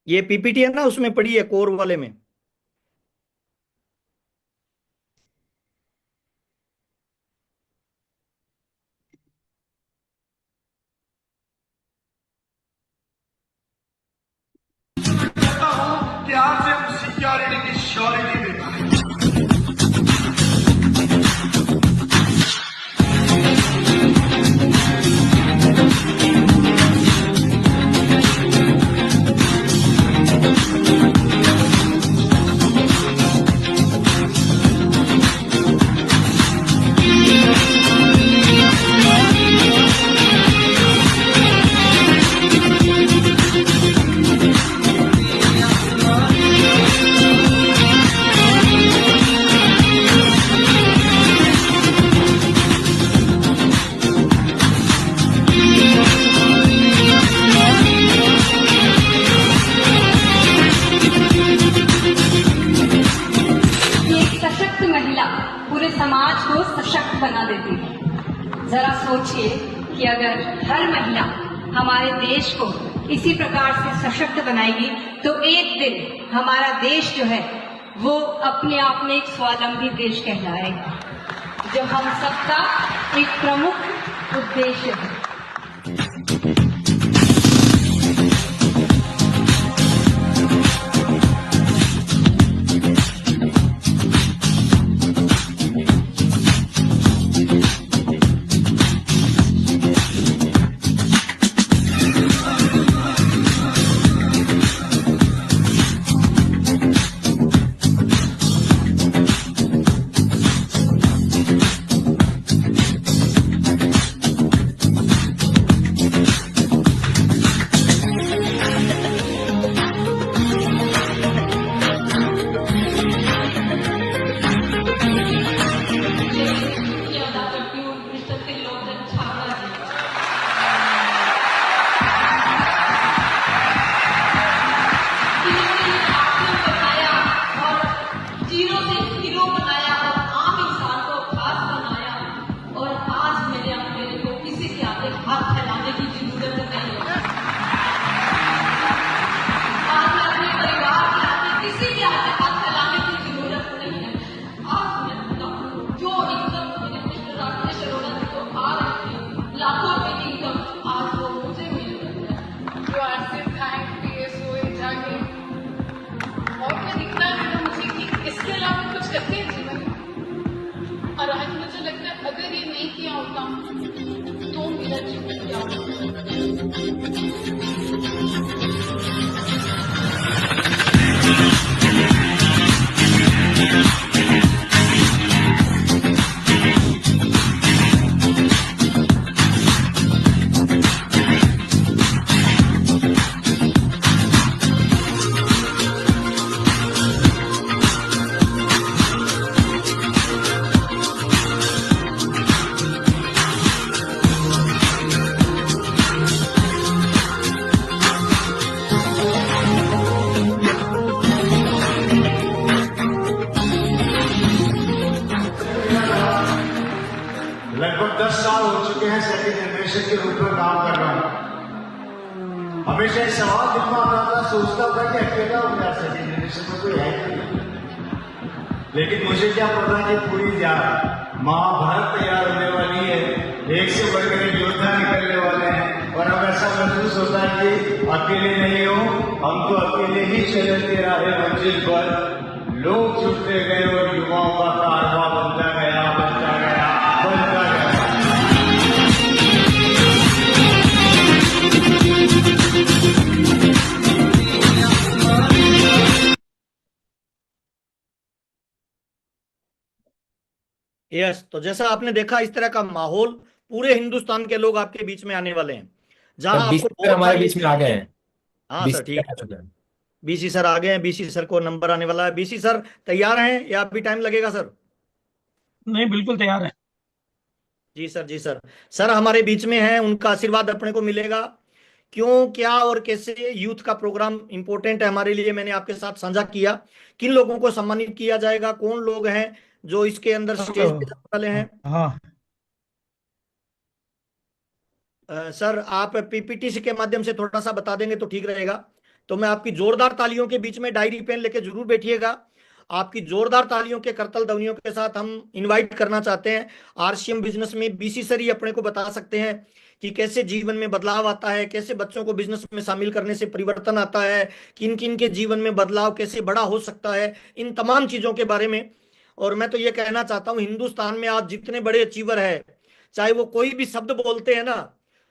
ये पीपीटी है ना, उसमें पड़ी है कोर वाले में। प्यार से उसी सिक्योरिटी की श्योरिटी देता है। पूरे समाज को सशक्त बना देती है। जरा सोचिए कि अगर हर महिला हमारे देश को इसी प्रकार से सशक्त बनाएगी तो एक दिन हमारा देश जो है वो अपने आप में एक स्वावलंबी देश कहलाएगा, जो हम सबका एक प्रमुख उद्देश्य है। और आज मुझे लगता है अगर ये नहीं किया होता तो मेरा जीवन क्या 10 साल हो चुके हैं सेकंड जनरेशन के रूप में काम कर रहा हूँ। हमेशा एक सवाल दिल में आता था, सोचता था कि अकेला हो गया सेकंड जनरेशन में कोई है ही नहीं। लेकिन मुझे क्या पता कि पूरी महाभारत तैयार होने वाली है, एक से बढ़कर एक योद्धा निकलने वाले हैं, और अब ऐसा महसूस होता है कि अकेले नहीं हो, हम तो अकेले ही चलते रहे मंजिल पर। लोग जुटते गए और युवाओं का कारवां बनता गया, बनता गया, बनता गया। यस, तो जैसा आपने देखा, इस तरह का माहौल, पूरे हिंदुस्तान के लोग आपके बीच में आने वाले हैं, जहां सर, आपको बीसी सर बहुत हमारे सारी। बीच में आ गए हैं। हाँ सर, बीसी ठीक सर आ है। चुके हैं। बीसी सर आ गए हैं, बीसी सर को नंबर आने वाला है। बीसी सर तैयार हैं या अभी टाइम लगेगा सर? नहीं, बिल्कुल तैयार है। जी सर, जी सर। सर हमारे बीच में हैं, उनका आशीर्वाद अपने को मिलेगा। क्यों, क्या और कैसे यूथ का प्रोग्राम इंपॉर्टेंट है हमारे लिए, मैंने आपके साथ साझा किया। किन लोगों को सम्मानित किया जाएगा, कौन लोग हैं जो इसके अंदर स्टेज पे जाने वाले हैं। हाँ, सर आप पीपीटी के माध्यम से थोड़ा सा बता देंगे तो ठीक रहेगा। तो मैं आपकी जोरदार तालियों के बीच में डायरी पेन लेके जरूर बैठिएगा। आपकी जोरदार तालियों के करतल ध्वनियों के साथ हम इनवाइट करना चाहते हैं आरसीएम बिजनेस में। बीसी सर ही अपने को बता सकते हैं कि कैसे जीवन में बदलाव आता है, कैसे बच्चों को बिजनेस में शामिल करने से परिवर्तन आता है, किन किन के जीवन में बदलाव कैसे बड़ा हो सकता है, इन तमाम चीजों के बारे में। और मैं तो ये कहना चाहता हूँ, हिंदुस्तान में आज जितने बड़े अचीवर है, चाहे वो कोई भी शब्द बोलते हैं ना,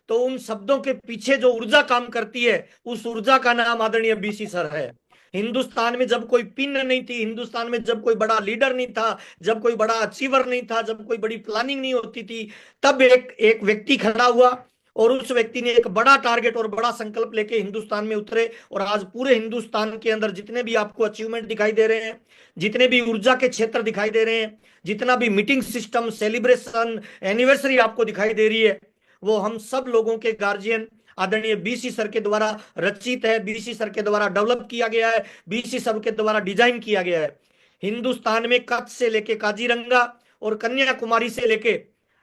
तो उन शब्दों के पीछे जो ऊर्जा काम करती है, उस ऊर्जा का नाम आदरणीय बीसी सर है। हिंदुस्तान में जब कोई पिन नहीं थी, हिंदुस्तान में जब कोई बड़ा लीडर नहीं था, जब कोई बड़ा अचीवर नहीं था, जब कोई बड़ी प्लानिंग नहीं होती थी, तब एक एक व्यक्ति खड़ा हुआ और उस व्यक्ति ने एक बड़ा टारगेट और बड़ा संकल्प लेके हिंदुस्तान में उतरे। और आज पूरे हिंदुस्तान के अंदर जितने भी आपको अचीवमेंट दिखाई दे रहे हैं, जितने भी ऊर्जा के क्षेत्र दिखाई दे रहे हैं, जितना भी मीटिंग सिस्टम, सेलिब्रेशन, एनिवर्सरी आपको दिखाई दे रही है, वो हम सब लोगों के गार्जियन आदरणीय बीसी सर के द्वारा रचित है, बीसी सर के द्वारा डेवलप किया गया है, बीसी सर के द्वारा डिजाइन किया गया है। हिंदुस्तान में कच्छ से लेके काजीरंगा और कन्याकुमारी से लेके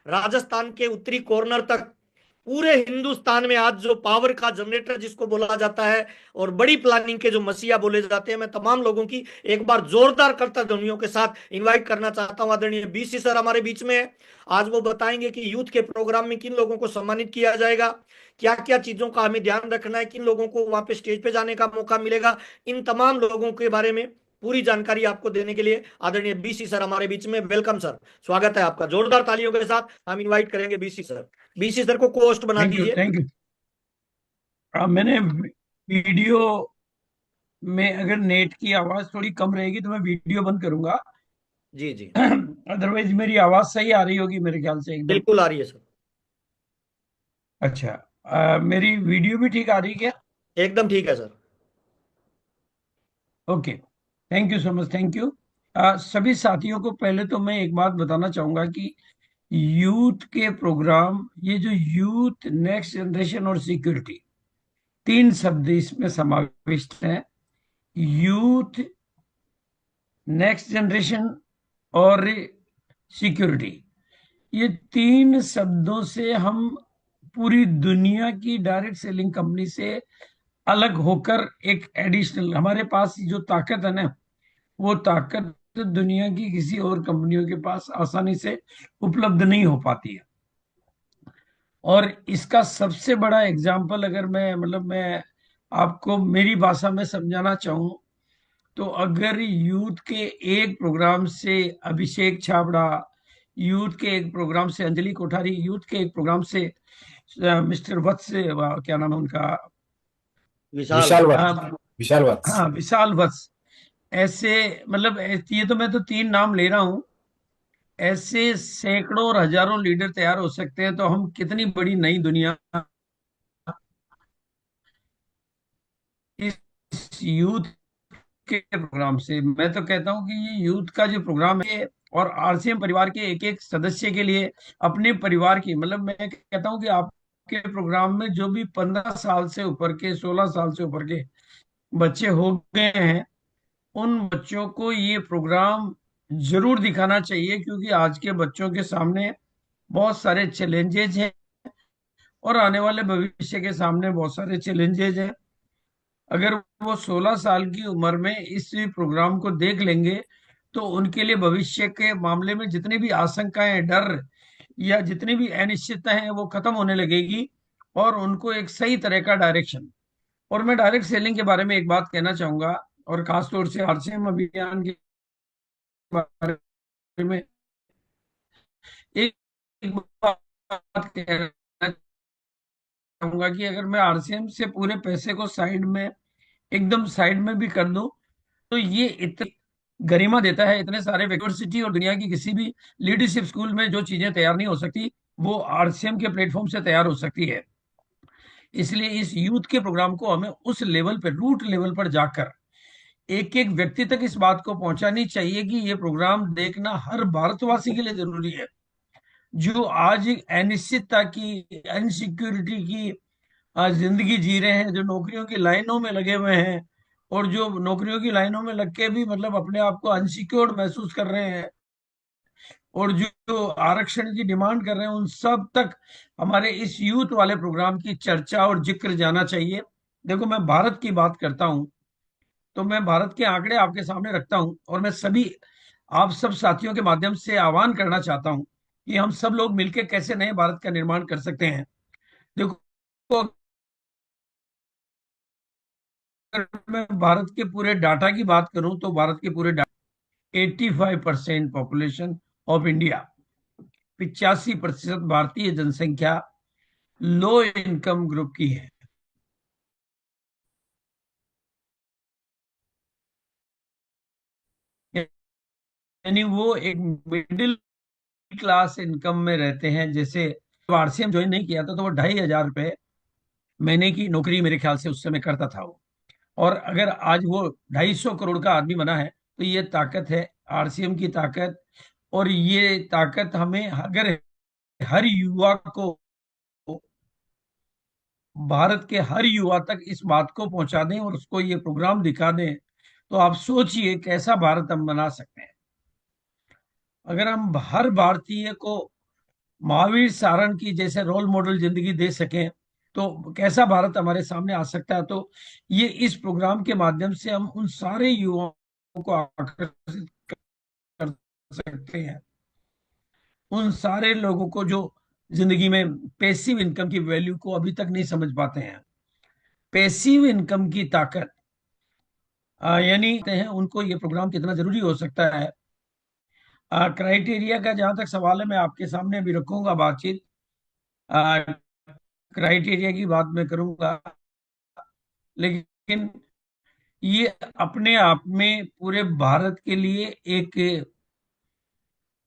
राजस्थान के उत्तरी कॉर्नर तक, पूरे हिंदुस्तान में आज जो पावर का जनरेटर जिसको बोला जाता है और बड़ी प्लानिंग के जो मसीहा बोले जाते हैं, मैं तमाम लोगों की एक बार जोरदार करतल ध्वनियों के साथ इनवाइट करना चाहता हूं। आदरणीय बीसी सर हमारे बीच में है। आज वो बताएंगे कि यूथ के प्रोग्राम में किन लोगों को सम्मानित किया जाएगा, क्या क्या चीजों का हमें ध्यान रखना है, किन लोगों को वहां पे स्टेज पे जाने का मौका मिलेगा। इन तमाम लोगों के बारे में पूरी जानकारी आपको देने के लिए आदरणीय बीसी सर हमारे बीच में। वेलकम सर, स्वागत है आपका। जोरदार तालियों के साथ हम इनवाइट करेंगे बीसी सर। बीसी सर को कोस्ट बना थैंक यू, दीजिए। Thank you. मैंने वीडियो में अगर नेट की आवाज थोड़ी कम रहेगी तो मैं वीडियो बंद करूंगा। जी जी, अदरवाइज मेरी आवाज सही आ रही होगी मेरे ख्याल से एकदम। बिल्कुल आ रही है सर, अच्छा, मेरी वीडियो भी ठीक आ रही है क्या? एकदम ठीक है sir. Okay, thank you so much, thank you. सभी साथियों को पहले तो मैं एक बात बताना चाहूंगा कि यूथ के प्रोग्राम, ये जो यूथ, नेक्स्ट जनरेशन और सिक्योरिटी, तीन शब्द इसमें समाविष्ट हैं। यूथ, नेक्स्ट जनरेशन और सिक्योरिटी, ये तीन शब्दों से हम पूरी दुनिया की डायरेक्ट सेलिंग कंपनी से अलग होकर एक एडिशनल, हमारे पास जो ताकत है ना, वो ताकत दुनिया की किसी और कंपनियों के पास आसानी से उपलब्ध नहीं हो पाती है। और इसका सबसे बड़ा एग्जाम्पल अगर मैं आपको मेरी भाषा में समझाना चाहूँ, तो अगर यूथ के एक प्रोग्राम से अभिषेक छाबड़ा, यूथ के एक प्रोग्राम से अंजलि कोठारी, यूथ के एक प्रोग्राम से मिस्टर वत्स, क्या नाम है उनका, विशाल। विशाल वत्स। हाँ, विशाल वत्स, ऐसे ये तो मैं तो तीन नाम ले रहा हूं, ऐसे सैकड़ों और हजारों लीडर तैयार हो सकते हैं। तो हम कितनी बड़ी नई दुनिया इस यूथ के प्रोग्राम से, मैं तो कहता हूं कि ये यूथ का जो प्रोग्राम है, और आरसीएम परिवार के एक एक सदस्य के लिए, अपने परिवार की, मैं कहता हूं कि आपके प्रोग्राम में जो भी 15 साल से ऊपर के, 16 साल से ऊपर के बच्चे हो गए हैं, उन बच्चों को ये प्रोग्राम जरूर दिखाना चाहिए, क्योंकि आज के बच्चों के सामने बहुत सारे चैलेंजेज हैं और आने वाले भविष्य के सामने बहुत सारे चैलेंजेज हैं। अगर वो 16 साल की उम्र में इस प्रोग्राम को देख लेंगे तो उनके लिए भविष्य के मामले में जितनी भी आशंकाएं, डर या जितनी भी अनिश्चितता है वो खत्म होने लगेगी और उनको एक सही तरह का डायरेक्शन। और मैं डायरेक्ट सेलिंग के बारे में एक बात कहना चाहूंगा, और खासतौर से आरसीएम अभियान के बारे में एक एक बात कहना चाहूंगा कि अगर मैं आरसीएम से पूरे पैसे को साइड में, एकदम साइड में भी कर दूं तो ये इतनी गरिमा देता है। इतने सारे यूनिवर्सिटी और दुनिया की किसी भी लीडरशिप स्कूल में जो चीजें तैयार नहीं हो सकती वो आरसीएम के प्लेटफॉर्म से तैयार हो सकती है। इसलिए इस यूथ के प्रोग्राम को हमें उस लेवल पर, रूट लेवल पर जाकर एक एक व्यक्ति तक इस बात को पहुंचानी चाहिए कि ये प्रोग्राम देखना हर भारतवासी के लिए जरूरी है, जो आज एक अनिश्चितता की, अनसिक्योरिटी की जिंदगी जी रहे हैं, जो नौकरियों की लाइनों में लगे हुए हैं और जो नौकरियों की लाइनों में लग के भी मतलब अपने आप को अनसिक्योर्ड महसूस कर रहे हैं और जो आरक्षण की डिमांड कर रहे हैं, उन सब तक हमारे इस यूथ वाले प्रोग्राम की चर्चा और जिक्र जाना चाहिए। देखो, मैं भारत की बात करता हूं तो मैं भारत के आंकड़े आपके सामने रखता हूं और मैं सभी आप सब साथियों के माध्यम से आह्वान करना चाहता हूं कि हम सब लोग मिलकर कैसे नए भारत का निर्माण कर सकते हैं। देखो, अगर मैं भारत के पूरे डाटा की बात करूं तो भारत के पूरे 85% पॉपुलेशन ऑफ इंडिया, 85% भारतीय जनसंख्या लो इनकम ग्रुप की है। यानी वो एक मिडिल क्लास इनकम में रहते हैं। जैसे आरसीएम ज्वाइन नहीं किया था तो वो 2,500 रुपए महीने की नौकरी मेरे ख्याल से उस समय करता था वो, और अगर आज वो 250 करोड़ का आदमी बना है तो ये ताकत है आरसीएम की ताकत। और ये ताकत हमें, अगर हर युवा को, भारत के हर युवा तक इस बात को पहुंचा दें और उसको ये प्रोग्राम दिखा दें तो आप सोचिए कैसा भारत हम बना सकते हैं। अगर हम हर भारतीय को महावीर सारण की जैसे रोल मॉडल जिंदगी दे सकें तो कैसा भारत हमारे सामने आ सकता है। तो ये इस प्रोग्राम के माध्यम से हम उन सारे युवाओं को आकर्षित कर सकते हैं, उन सारे लोगों को जो जिंदगी में पैसिव इनकम की वैल्यू को अभी तक नहीं समझ पाते हैं, पैसिव इनकम की ताकत यानी हैं, उनको ये प्रोग्राम कितना जरूरी हो सकता है। क्राइटेरिया का जहां तक सवाल है, मैं आपके सामने अभी रखूंगा बातचीत। क्राइटेरिया की बात मैं करूंगा, लेकिन ये अपने आप में पूरे भारत के लिए एक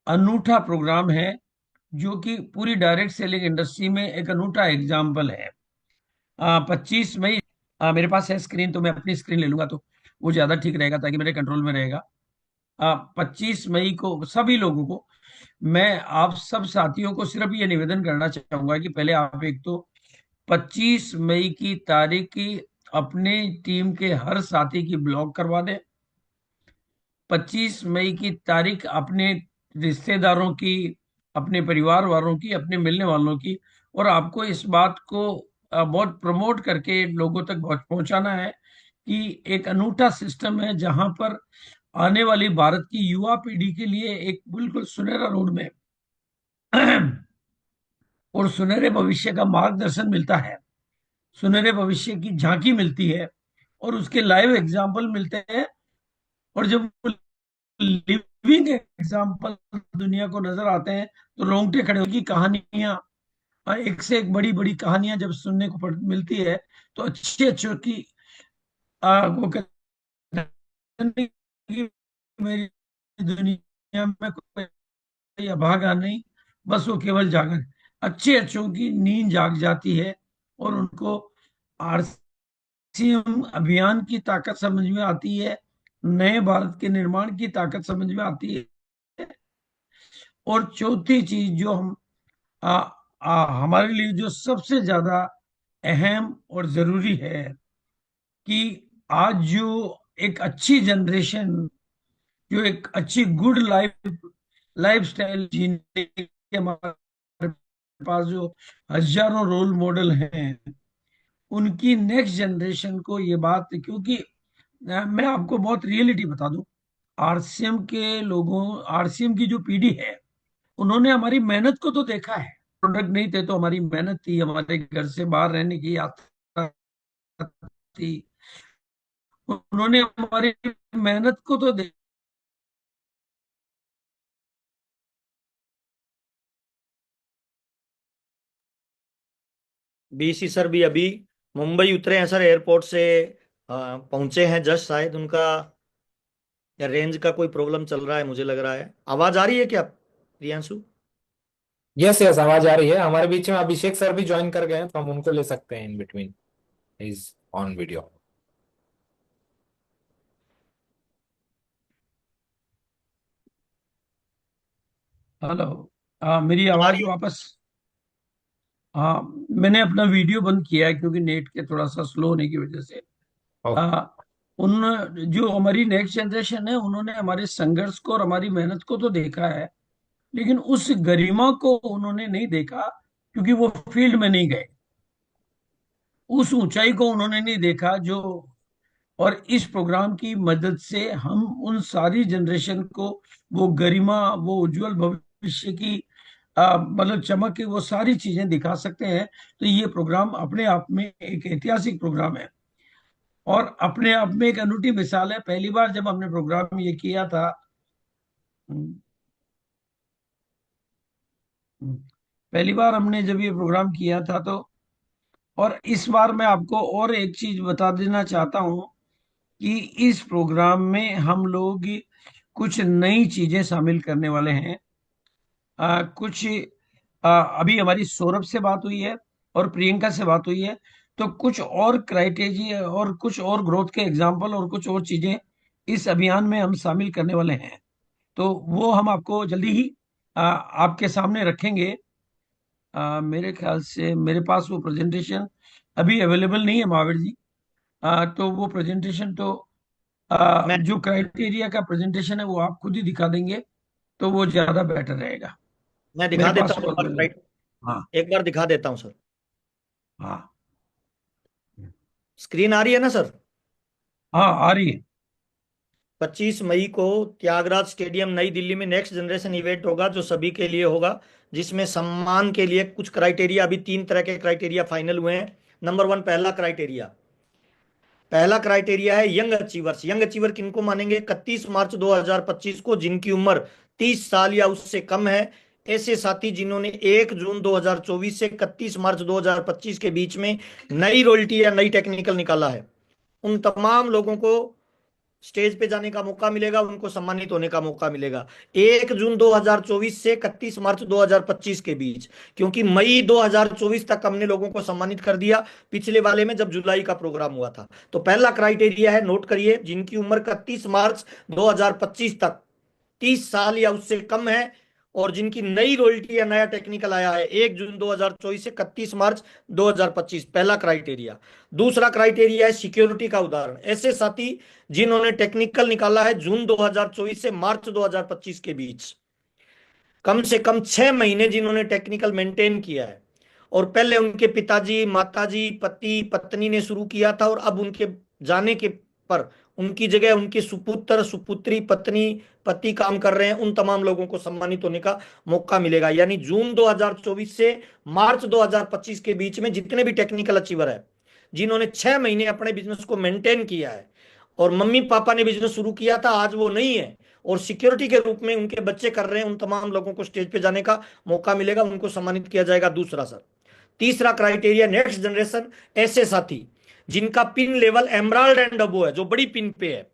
अनूठा प्रोग्राम है जो कि पूरी डायरेक्ट सेलिंग इंडस्ट्री में एक अनूठा एग्जाम्पल है। 25 मई, मेरे पास है स्क्रीन तो मैं अपनी स्क्रीन ले लूंगा तो वो ज्यादा ठीक रहेगा ताकि मेरे कंट्रोल में रहेगा। 25 मई को सभी लोगों को, मैं आप सब साथियों को सिर्फ ये निवेदन करना चाहूंगा कि पहले आप एक तो 25 मई की तारीख की अपने टीम के हर साथी की ब्लॉक करवा दें। 25 मई की तारीख अपने रिश्तेदारों की, अपने परिवार वालों की, अपने मिलने वालों की, और आपको इस बात को बहुत प्रमोट करके लोगों तक पहुंचाना है कि एक अनूठा सिस्टम है जहां पर आने वाली भारत की युवा पीढ़ी के लिए एक बिल्कुल सुनहरा रोड में और सुनहरे भविष्य का मार्गदर्शन मिलता है, सुनहरे भविष्य की झांकी मिलती है और उसके लाइव एग्जाम्पल मिलते हैं। और जब लिविंग एग्जाम्पल दुनिया को नजर आते हैं तो रोंगटे खड़े की कहानियां, एक से एक बड़ी बड़ी कहानियां जब सुनने को मिलती है तो अच्छी अच्छी की वो कहते हैं कि मेरी दुनिया में कोई अभागा नहीं, बस वो केवल जागन, अच्छे अच्छों की नींद जाग जाती है और उनको आरसीएम अभियान की ताकत समझ में आती है, नए भारत के निर्माण की ताकत समझ में आती है। और चौथी चीज जो हम हमारे लिए जो सबसे ज्यादा अहम और जरूरी है कि आज जो एक अच्छी जनरेशन, जो एक अच्छी गुड लाइफ स्टाइल जीने के पास जो हजारों रोल मॉडल हैं, उनकी नेक्स्ट जनरेशन को ये बात, क्योंकि मैं आपको बहुत रियलिटी बता दूं, आरसीएम के लोगों, आरसीएम की जो पीढ़ी है, उन्होंने हमारी मेहनत को तो देखा है। प्रोडक्ट नहीं थे तो हमारी मेहनत थी, हमारे घर से बाहर रहने की यात्रा थी, उन्होंने हमारी मेहनत को तो देखा। बीसी सर भी अभी मुंबई उतरे हैं सर, एयरपोर्ट से पहुंचे हैं जस्ट, शायद उनका या रेंज का कोई प्रॉब्लम चल रहा है, मुझे लग रहा है। आवाज आ रही है क्या प्रियांशु? यस यस, आवाज आ रही है। हमारे बीच में अभिषेक सर भी ज्वाइन कर गए हैं, तो हम उनको ले सकते हैं in between, is on video. Hello, मेरी आ आवाज रही है? वापस? हाँ, मैंने अपना वीडियो बंद किया है क्योंकि नेट के थोड़ा सा स्लो होने की वजह से। आ, उन जो हमारी नेक्स्ट जनरेशन है, उन्होंने हमारे संघर्ष को और हमारी मेहनत को तो देखा है, लेकिन उस गरिमा को उन्होंने नहीं देखा, क्योंकि वो फील्ड में नहीं गए। उस ऊंचाई को उन्होंने नहीं देखा जो, और इस प्रोग्राम की मदद से हम उन सारी जनरेशन को वो गरिमा, वो उज्जवल भविष्य की मतलब चमक की वो सारी चीजें दिखा सकते हैं। तो ये प्रोग्राम अपने आप में एक ऐतिहासिक प्रोग्राम है, और अपने आप में एक अनूठी मिसाल है। पहली बार जब हमने प्रोग्राम ये किया था, हम्म, पहली बार हमने जब ये प्रोग्राम किया था, तो और इस बार मैं आपको और एक चीज बता देना चाहता हूं कि इस प्रोग्राम में हम लोग कुछ नई चीजें शामिल करने वाले हैं। कुछ अभी हमारी सौरभ से बात हुई है और प्रियंका से बात हुई है, तो कुछ और क्राइटेरिया और कुछ और ग्रोथ के एग्जाम्पल और कुछ और चीजें इस अभियान में हम शामिल करने वाले हैं। तो वो हम आपको जल्दी ही आपके सामने रखेंगे। मेरे ख्याल से मेरे पास वो प्रेजेंटेशन अभी अवेलेबल नहीं है, महावीर जी। तो वो प्रेजेंटेशन तो मैं जो क्राइटेरिया का प्रेजेंटेशन है वो आप खुद ही दिखा देंगे, तो वो ज्यादा बेटर रहेगा। मैं मेरे दिखा पास देता हूँ वो एक बार, अवेलेबल। राइट? हाँ। एक बार दिखा देता हूँ सर। हाँ। स्क्रीन आ रही है ना सर? हाँ, आ रही है। 25 मई को त्यागराज स्टेडियम नई दिल्ली में नेक्स्ट जनरेशन इवेंट होगा, जो सभी के लिए होगा, जिसमें सम्मान के लिए कुछ क्राइटेरिया, अभी 3 तरह के क्राइटेरिया फाइनल हुए हैं। नंबर 1, पहला क्राइटेरिया है यंग अचीवर्स। यंग अचीवर किनको मानेंगे? 31 मार्च 2025 को जिनकी उम्र 30 साल या उससे कम है, ऐसे साथी जिन्होंने 1 जून 2024 से 31 मार्च 2025 के बीच में नई रॉयल्टी या नई टेक्निकल निकाला है, उन तमाम लोगों को स्टेज पे जाने का मौका मिलेगा, उनको सम्मानित होने का मौका मिलेगा 1 जून 2024 से 31 मार्च 2025 के बीच। क्योंकि मई 2024 तक हमने लोगों को सम्मानित कर दिया, पिछले वाले में जब जुलाई का प्रोग्राम हुआ था। तो पहला क्राइटेरिया है, नोट करिए, जिनकी उम्र 31 मार्च 2025 तक 30 साल या उससे कम है, और जिनकी नई रॉयल्टी या नया टेक्निकल आया है 1 जून 2024 से 31 मार्च 2025, पहला क्राइटेरिया। दूसरा क्राइटेरिया है सिक्योरिटी का उदाहरण, ऐसे साथी जिन्होंने टेक्निकल निकाला है जून 2024 से मार्च 2025 के बीच, कम से कम 6 महीने जिन्होंने टेक्निकल मेंटेन किया है, और पहले उनके पिताजी, माताजी, पति, पत्नी ने शुरू किया था, और अब उनके जाने के पर उनकी जगह उनके सुपुत्र, सुपुत्री, पत्नी, पति काम कर रहे हैं, उन तमाम लोगों को सम्मानित होने का मौका मिलेगा। यानी जून 2024 से मार्च 2025 के बीच में जितने भी टेक्निकल अचीवर है, जिन्होंने 6 महीने अपने बिजनेस को मेंटेन किया है, और मम्मी पापा ने बिजनेस शुरू किया था, आज वो नहीं है, और सिक्योरिटी के रूप में उनके बच्चे कर रहे हैं, उन तमाम लोगों को स्टेज पे जाने का मौका मिलेगा, उनको सम्मानित किया जाएगा। दूसरा सर, तीसरा क्राइटेरिया नेक्स्ट जनरेशन, ऐसे साथी जिनका pin level emerald and above है, जो बड़ी पिन पे है,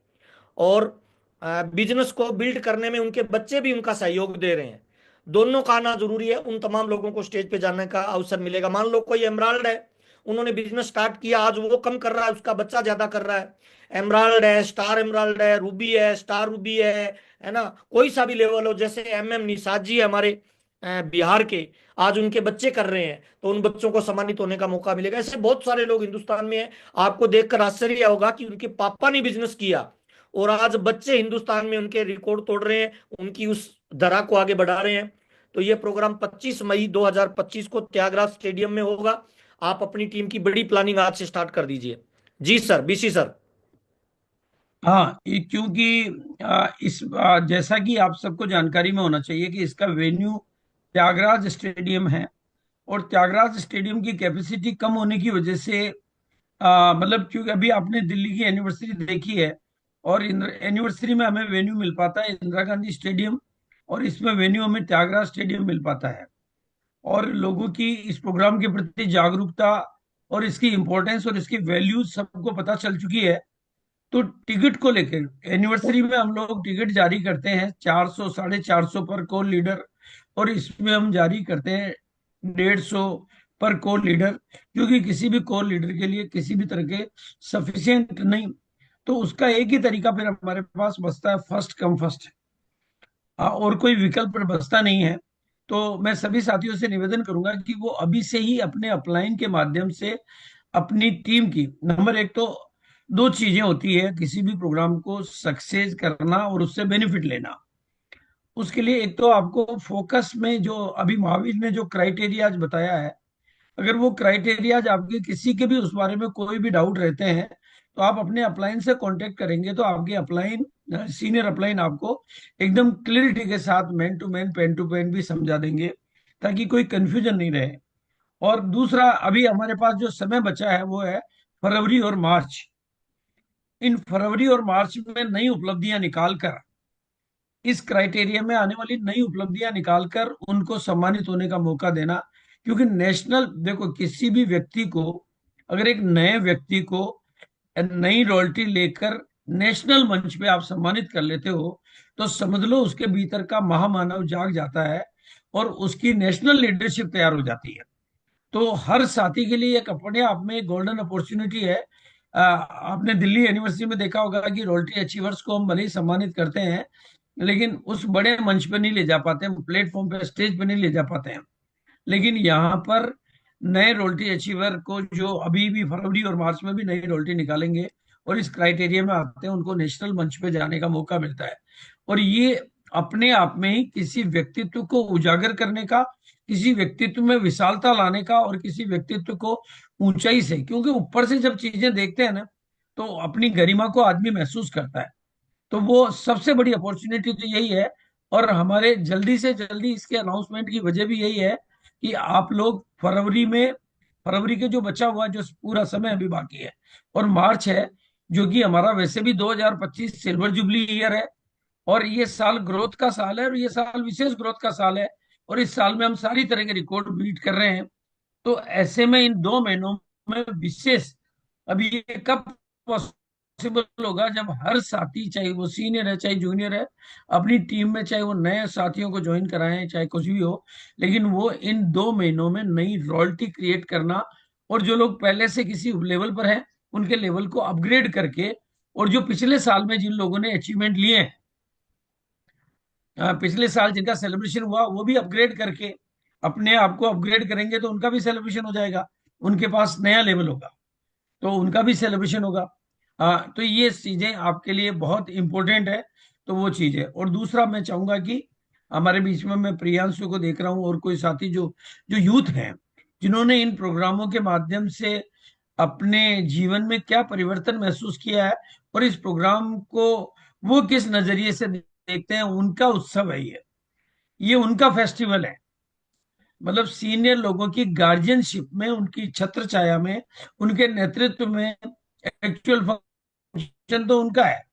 और बिजनेस को बिल्ड करने में उनके बच्चे भी उनका सहयोग दे रहे हैं, दोनों का आना जरूरी है, उन तमाम लोगों को स्टेज पे जाने का अवसर मिलेगा। मान लो कोई एमराल्ड है, उन्होंने बिजनेस स्टार्ट किया, आज वो कम कर रहा है, उसका बच्चा ज्यादा कर रहा है, एमराल्ड है, स्टार एमराल्ड है, रूबी है, स्टार रूबी है ना, कोई सा भी लेवल हो, जैसे एम निषाद जी है हमारे बिहार के, आज उनके बच्चे कर रहे हैं, तो उन बच्चों को सम्मानित होने का मौका मिलेगा। ऐसे बहुत सारे लोग हिंदुस्तान में हैं, आपको देखकर आश्चर्य होगा कि उनके पापा ने बिजनेस किया और आज बच्चे हिंदुस्तान में उनके रिकॉर्ड तोड़ रहे हैं, उनकी उस धरा को आगे बढ़ा रहे हैं। तो ये प्रोग्राम 25 मई 2025 को त्यागराज स्टेडियम में होगा। आप अपनी टीम की बड़ी प्लानिंग आज से स्टार्ट कर दीजिए। जी सर, बीसी सर। हाँ, क्योंकि जैसा कि आप सबको जानकारी में होना चाहिए कि इसका वेन्यू त्यागराज स्टेडियम है, और त्यागराज स्टेडियम की कैपेसिटी कम होने की वजह से मतलब क्योंकि अभी आपने दिल्ली की एनिवर्सरी देखी है, और एनिवर्सरी में हमें वेन्यू मिल पाता है इंदिरा गांधी स्टेडियम, और इसमें वेन्यू हमें त्यागराज स्टेडियम मिल पाता है। और लोगों की इस प्रोग्राम के प्रति जागरूकता और इसकी इम्पोर्टेंस और इसकी वैल्यू सबको पता चल चुकी है। तो टिकट को लेकर एनिवर्सरी में हम लोग टिकट जारी करते हैं 400 450 पर कोर लीडर, और इसमें हम जारी करते हैं 150 पर कोर लीडर, क्योंकि किसी भी कोर लीडर के लिए किसी भी तरह के सफिशिएंट नहीं। तो उसका एक ही तरीका फिर हमारे पास बचता है, फर्स्ट कम फर्स्ट, और कोई विकल्प बचता नहीं है। तो मैं सभी साथियों से निवेदन करूंगा कि वो अभी से ही अपने अपलाइन के माध्यम से अपनी टीम की, नंबर एक तो दो चीजें होती है किसी भी प्रोग्राम को सक्सेस करना और उससे बेनिफिट लेना। उसके लिए एक तो आपको फोकस में जो अभी महावीर ने जो क्राइटेरियाज बताया है, अगर वो क्राइटेरियाज आपके किसी के भी उस बारे में कोई भी डाउट रहते हैं, तो आप अपने अपलाइन से कांटेक्ट करेंगे तो आपके अपलाइन, सीनियर अपलाइन आपको एकदम क्लियरिटी के साथ man to man, pen to pen भी समझा देंगे, ताकि कोई कंफ्यूजन नहीं रहे। और दूसरा, अभी हमारे पास जो समय बचा है वो है फरवरी और मार्च। इन फरवरी और मार्च में नई उपलब्धियां निकालकर, इस क्राइटेरिया में आने वाली नई उपलब्धियां निकालकर उनको सम्मानित होने का मौका देना। क्योंकि नेशनल, देखो किसी भी व्यक्ति को, अगर एक नए व्यक्ति को नई रॉयल्टी लेकर नेशनल मंच पे आप सम्मानित कर लेते हो, तो समझ लो उसके भीतर का महामानव जाग जाता है और उसकी नेशनल लीडरशिप तैयार हो जाती है। तो हर साथी के लिए एक अपने आप में एक गोल्डन अपॉर्चुनिटी है। आपने दिल्ली यूनिवर्सिटी में देखा होगा कि रॉयल्टी अचीवर्स को हम भले ही सम्मानित करते हैं, लेकिन उस बड़े मंच पे नहीं ले जा पाते, प्लेटफॉर्म पे, स्टेज पे नहीं ले जा पाते हैं। लेकिन यहाँ पर नए रॉयल्टी अचीवर को, जो अभी भी फरवरी और मार्च में भी नई रॉयल्टी निकालेंगे और इस क्राइटेरिया में आते हैं, उनको नेशनल मंच पे जाने का मौका मिलता है। और ये अपने आप में ही किसी व्यक्तित्व को उजागर करने का, किसी व्यक्तित्व में विशालता लाने का, और किसी व्यक्तित्व को ऊंचाई से, क्योंकि ऊपर से जब चीजें देखते हैं ना, तो अपनी गरिमा को आदमी महसूस करता है। तो वो सबसे बड़ी अपॉर्चुनिटी तो यही है। और हमारे जल्दी से जल्दी इसके अनाउंसमेंट की वजह भी यही है कि आप लोग फरवरी के जो बचा हुआ, जो पूरा समय अभी बाकी है, और मार्च है, जो कि हमारा वैसे भी 2025 सिल्वर जुबली ईयर है, और ये साल ग्रोथ का साल है, और ये साल विशेष ग्रोथ का साल है, और इस साल में हम सारी तरह के रिकॉर्ड बीट कर रहे हैं। तो ऐसे में इन 2 महीनों में विशेष, अभी ये कब पॉसिबल होगा, जब हर साथी, चाहे वो सीनियर है चाहे जूनियर है, अपनी टीम में, चाहे वो नए साथियों को ज्वाइन कराएं चाहे कुछ भी हो, लेकिन वो इन 2 महीनों में नई रॉयल्टी क्रिएट करना, और जो लोग पहले से किसी लेवल पर हैं उनके लेवल को अपग्रेड करके, और जो पिछले साल में जिन लोगों ने अचीवमेंट लिए हैं, पिछले साल जिनका सेलिब्रेशन हुआ, वो भी अपग्रेड करके अपने आप को अपग्रेड करेंगे, तो उनका भी सेलिब्रेशन हो जाएगा, उनके पास नया लेवल होगा, तो उनका भी सेलिब्रेशन होगा। तो ये चीजें आपके लिए बहुत इंपॉर्टेंट है। तो वो चीज है। और दूसरा, मैं चाहूंगा कि हमारे बीच में मैं प्रियांशु को देख रहा हूँ, और कोई साथी जो जो यूथ हैं, जिन्होंने इन प्रोग्रामों के माध्यम से अपने जीवन में क्या परिवर्तन महसूस किया है, और इस प्रोग्राम को वो किस नजरिए से देखते हैं, उनका उत्सव है ये उनका फेस्टिवल है। मतलब सीनियर लोगों की गार्जियनशिप में, उनकी छत्र छाया में, उनके नेतृत्व में एक्चुअल फंक्शन तो उनका है।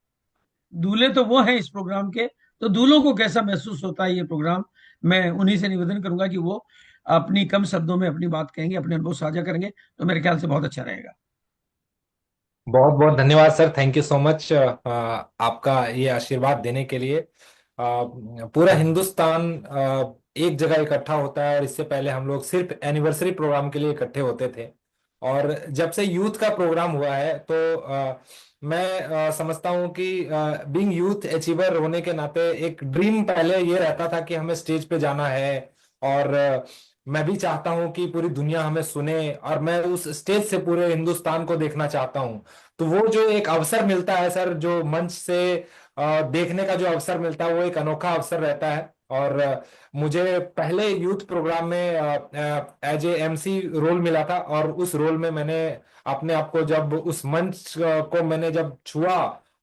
दूल्हे तो वो हैं इस प्रोग्राम के। तो दूल्हों को कैसा महसूस होता है ये प्रोग्राम, मैं उन्हीं से निवेदन करूंगा कि वो अपनी कम शब्दों में अपनी बात कहेंगे, अपने अनुभव साझा करेंगे, तो मेरे ख्याल से बहुत अच्छा रहेगा। बहुत बहुत धन्यवाद sir, thank you so much आपका ये आशीर्वाद देने के लिए। पूरा हिंदुस्तान एक जगह इकट्ठा होता है, और इससे पहले हम लोग सिर्फ एनिवर्सरी प्रोग्राम के लिए इकट्ठे होते थे। और जब से यूथ का प्रोग्राम हुआ है, तो मैं समझता हूँ कि बीइंग यूथ अचीवर होने के नाते एक ड्रीम पहले ये रहता था कि हमें स्टेज पे जाना है, और मैं भी चाहता हूं कि पूरी दुनिया हमें सुने, और मैं उस स्टेज से पूरे हिंदुस्तान को देखना चाहता हूं। तो वो जो एक अवसर मिलता है सर, जो मंच से देखने का जो अवसर मिलता है, वो एक अनोखा अवसर रहता है। और मुझे पहले यूथ प्रोग्राम में एज ए एमसी रोल मिला था, और उस रोल में मैंने अपने आप को जब उस मंच को मैंने जब छुआ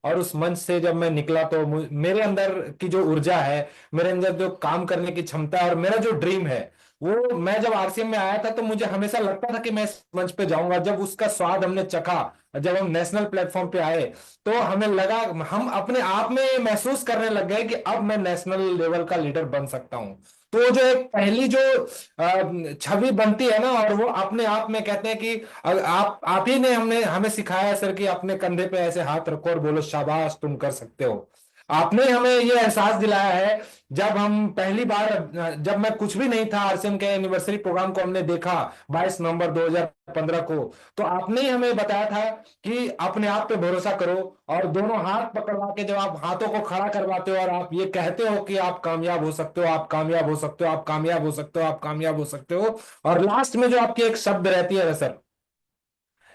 और उस मंच से जब मैं निकला, तो मेरे अंदर की जो ऊर्जा है, मेरे अंदर जो काम करने की क्षमता है और मेरा जो ड्रीम है, वो मैं जब आरसीएम में आया था तो मुझे हमेशा लगता था कि मैं इस मंच पे जाऊंगा। जब उसका स्वाद हमने चखा, जब हम नेशनल प्लेटफॉर्म पे आए, तो हमें लगा, हम अपने आप में महसूस करने लग गए कि अब मैं नेशनल लेवल का लीडर बन सकता हूं। तो वो जो एक पहली जो छवि बनती है ना, और वो अपने आप में कहते हैं कि आप ही ने हमने हमें सिखाया है सर कि अपने कंधे पे ऐसे हाथ रखो और बोलो शाबाश तुम कर सकते हो। आपने हमें ये एहसास दिलाया है। जब हम पहली बार, जब मैं कुछ भी नहीं था, आरसीएम के एनिवर्सरी प्रोग्राम को हमने देखा 22 नवंबर 2015 को, तो आपने ही हमें बताया था कि अपने आप पे भरोसा करो, और दोनों हाथ पकड़वा के जब आप हाथों को खड़ा करवाते हो और आप ये कहते हो कि आप कामयाब हो सकते हो, आप कामयाब हो सकते हो, आप कामयाब हो सकते हो, आप कामयाब हो सकते हो, और लास्ट में जो आपकी एक शब्द रहती है सर,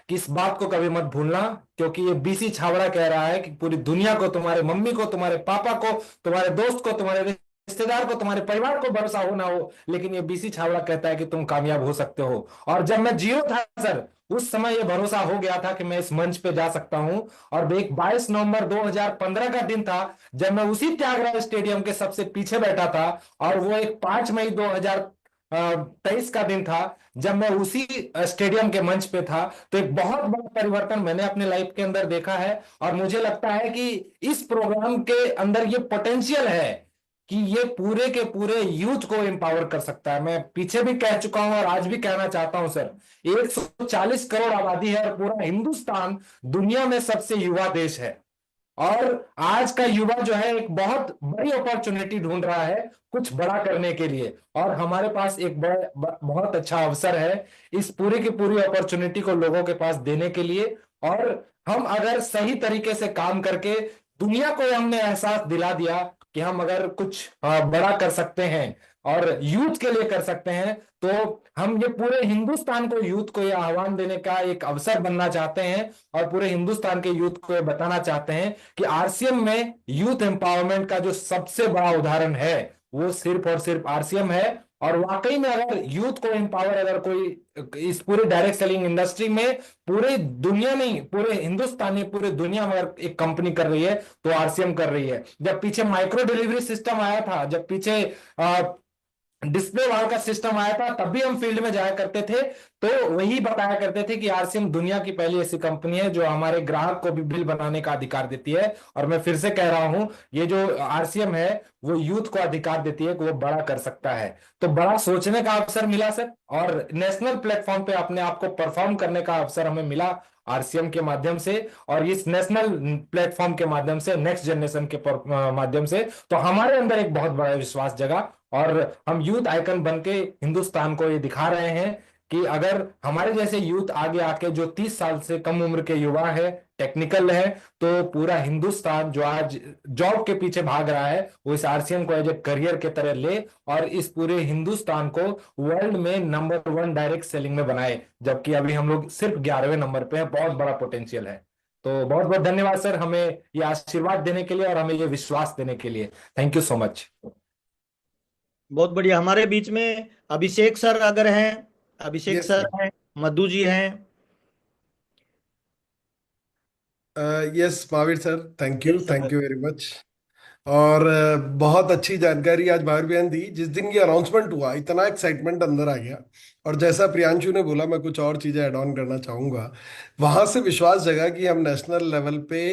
कि इस बात को कभी मत भूलना, क्योंकि ये बीसी छाबड़ा कह रहा है कि पूरी दुनिया को, तुम्हारे मम्मी को, तुम्हारे पापा को, तुम्हारे दोस्त को, तुम्हारे रिश्तेदार को, तुम्हारे परिवार को भरोसा हो ना हो, लेकिन ये बीसी छाबड़ा कहता है कि तुम कामयाब हो सकते हो। और जब मैं जियो था सर, उस समय ये भरोसा हो गया था कि मैं इस मंच पे जा सकता हूं। और एक 22 नवंबर 2015 का दिन था, जब मैं उसी त्यागराज स्टेडियम के सबसे पीछे बैठा था, और वो एक 5 मई 2023 का दिन था, जब मैं उसी स्टेडियम के मंच पे था। तो एक बहुत बड़ा परिवर्तन मैंने अपने लाइफ के अंदर देखा है, और मुझे लगता है कि इस प्रोग्राम के अंदर ये पोटेंशियल है कि ये पूरे के पूरे यूथ को एम्पावर कर सकता है। मैं पीछे भी कह चुका हूं और आज भी कहना चाहता हूं सर, 140 करोड़ आबादी है और पूरा हिंदुस्तान दुनिया में सबसे युवा देश है। और आज का युवा जो है एक बहुत बड़ी अपॉर्चुनिटी ढूंढ रहा है कुछ बड़ा करने के लिए, और हमारे पास एक बहुत अच्छा अवसर है इस पूरी की पूरी अपॉर्चुनिटी को लोगों के पास देने के लिए। और हम अगर सही तरीके से काम करके दुनिया को हमने एहसास दिला दिया कि हम अगर कुछ बड़ा कर सकते हैं और यूथ के लिए कर सकते हैं, तो हम ये पूरे हिंदुस्तान को, यूथ को ये आह्वान देने का एक अवसर बनना चाहते हैं, और पूरे हिंदुस्तान के यूथ को ये बताना चाहते हैं कि आरसीएम में यूथ एम्पावरमेंट का जो सबसे बड़ा उदाहरण है, वो सिर्फ और सिर्फ आरसीएम है। और वाकई में अगर यूथ को एम्पावर, अगर कोई इस पूरे डायरेक्ट सेलिंग इंडस्ट्री में पूरे दुनिया नहीं, पूरे हिंदुस्तान नहीं, पूरे दुनिया में अगर एक कंपनी कर रही है, तो आरसीएम कर रही है। जब पीछे माइक्रो डिलीवरी सिस्टम आया था, जब पीछे डिस्प्ले वाल का सिस्टम आया था, तब भी हम फील्ड में जाया करते थे, तो वही बताया करते थे कि आरसीएम दुनिया की पहली ऐसी कंपनी है जो हमारे ग्राहक को भी बिल बनाने का अधिकार देती है। और मैं फिर से कह रहा हूं, ये जो आरसीएम है वो यूथ को अधिकार देती है कि वो बड़ा कर सकता है। तो बड़ा सोचने का अवसर मिला सर, और नेशनल प्लेटफॉर्म पे अपने आप को परफॉर्म करने का अवसर हमें मिला आरसीएम के माध्यम से, और इस नेशनल प्लेटफॉर्म के माध्यम से, नेक्स्ट जनरेशन के माध्यम से, तो हमारे अंदर एक बहुत बड़ा विश्वास जगा, और हम यूथ आइकन बन के हिंदुस्तान को ये दिखा रहे हैं कि अगर हमारे जैसे यूथ आगे आके, जो 30 साल से कम उम्र के युवा है, टेक्निकल है, तो पूरा हिंदुस्तान जो आज जॉब के पीछे भाग रहा है, वो इस आरसीएम को एज ए करियर के तरह ले, और इस पूरे हिंदुस्तान को वर्ल्ड में नंबर 1 डायरेक्ट सेलिंग में बनाए, जबकि अभी हम लोग सिर्फ 11वें नंबर पे हैं। बहुत बड़ा पोटेंशियल है। तो बहुत बहुत धन्यवाद सर, हमें ये आशीर्वाद देने के लिए और हमें ये विश्वास देने के लिए। Thank you so much. बहुत बढ़िया। हमारे बीच में अभिषेक सर अगर हैं, अभिषेक यस सर हैं, मधु जी हैं। Yes Mahavir sir, thank yes sir. You very much. और बहुत अच्छी जानकारी आज महावीर बहन दी। जिस दिन ये अनाउंसमेंट हुआ, इतना एक्साइटमेंट अंदर आ गया, और जैसा प्रियांशु ने बोला, मैं कुछ और चीज़ें ऐड ऑन करना चाहूँगा। वहाँ से विश्वास जगा कि हम नेशनल लेवल पे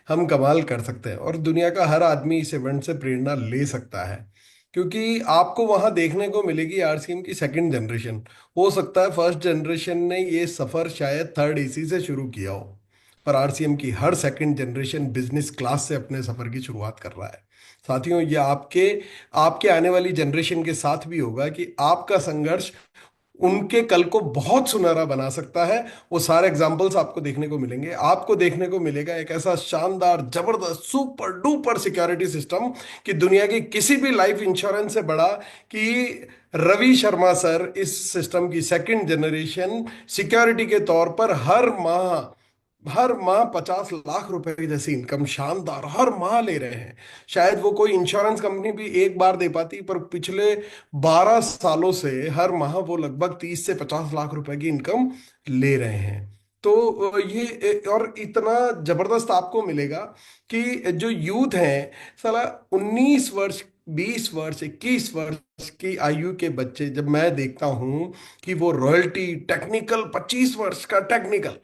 हम कमाल कर सकते हैं, और दुनिया का हर आदमी इस इवेंट से प्रेरणा ले सकता है, क्योंकि आपको वहाँ देखने को मिलेगी आरसीएम की सेकंड जनरेशन। हो सकता है फर्स्ट जनरेशन ने ये सफ़र शायद थर्ड एसी से शुरू किया हो, पर आरसीएम की हर सेकंड जनरेशन बिजनेस क्लास से अपने सफ़र की शुरुआत कर रहा है। साथियों, ये आपके आपके आने वाली जनरेशन के साथ भी होगा कि आपका संघर्ष उनके कल को बहुत सुनहरा बना सकता है। वो सारे एग्जाम्पल्स आपको देखने को मिलेंगे। आपको देखने को मिलेगा एक ऐसा शानदार, जबरदस्त, सुपर डुपर सिक्योरिटी सिस्टम कि दुनिया की किसी भी लाइफ इंश्योरेंस से बड़ा, कि रवि शर्मा सर इस सिस्टम की सेकंड जनरेशन सिक्योरिटी के तौर पर हर माह हर माह 50 लाख रुपए जैसी इनकम शानदार हर माह ले रहे हैं। शायद वो कोई इंश्योरेंस कंपनी भी एक बार दे पाती, पर पिछले 12 सालों से हर माह वो लगभग 30 से 50 लाख रुपए की इनकम ले रहे हैं। तो और इतना जबरदस्त आपको मिलेगा कि जो यूथ है साला 19 वर्ष 20 वर्ष 21 वर्ष की आयु के बच्चे, जब मैं देखता हूं कि वो रॉयल्टी टेक्निकल 25 वर्ष का टेक्निकल,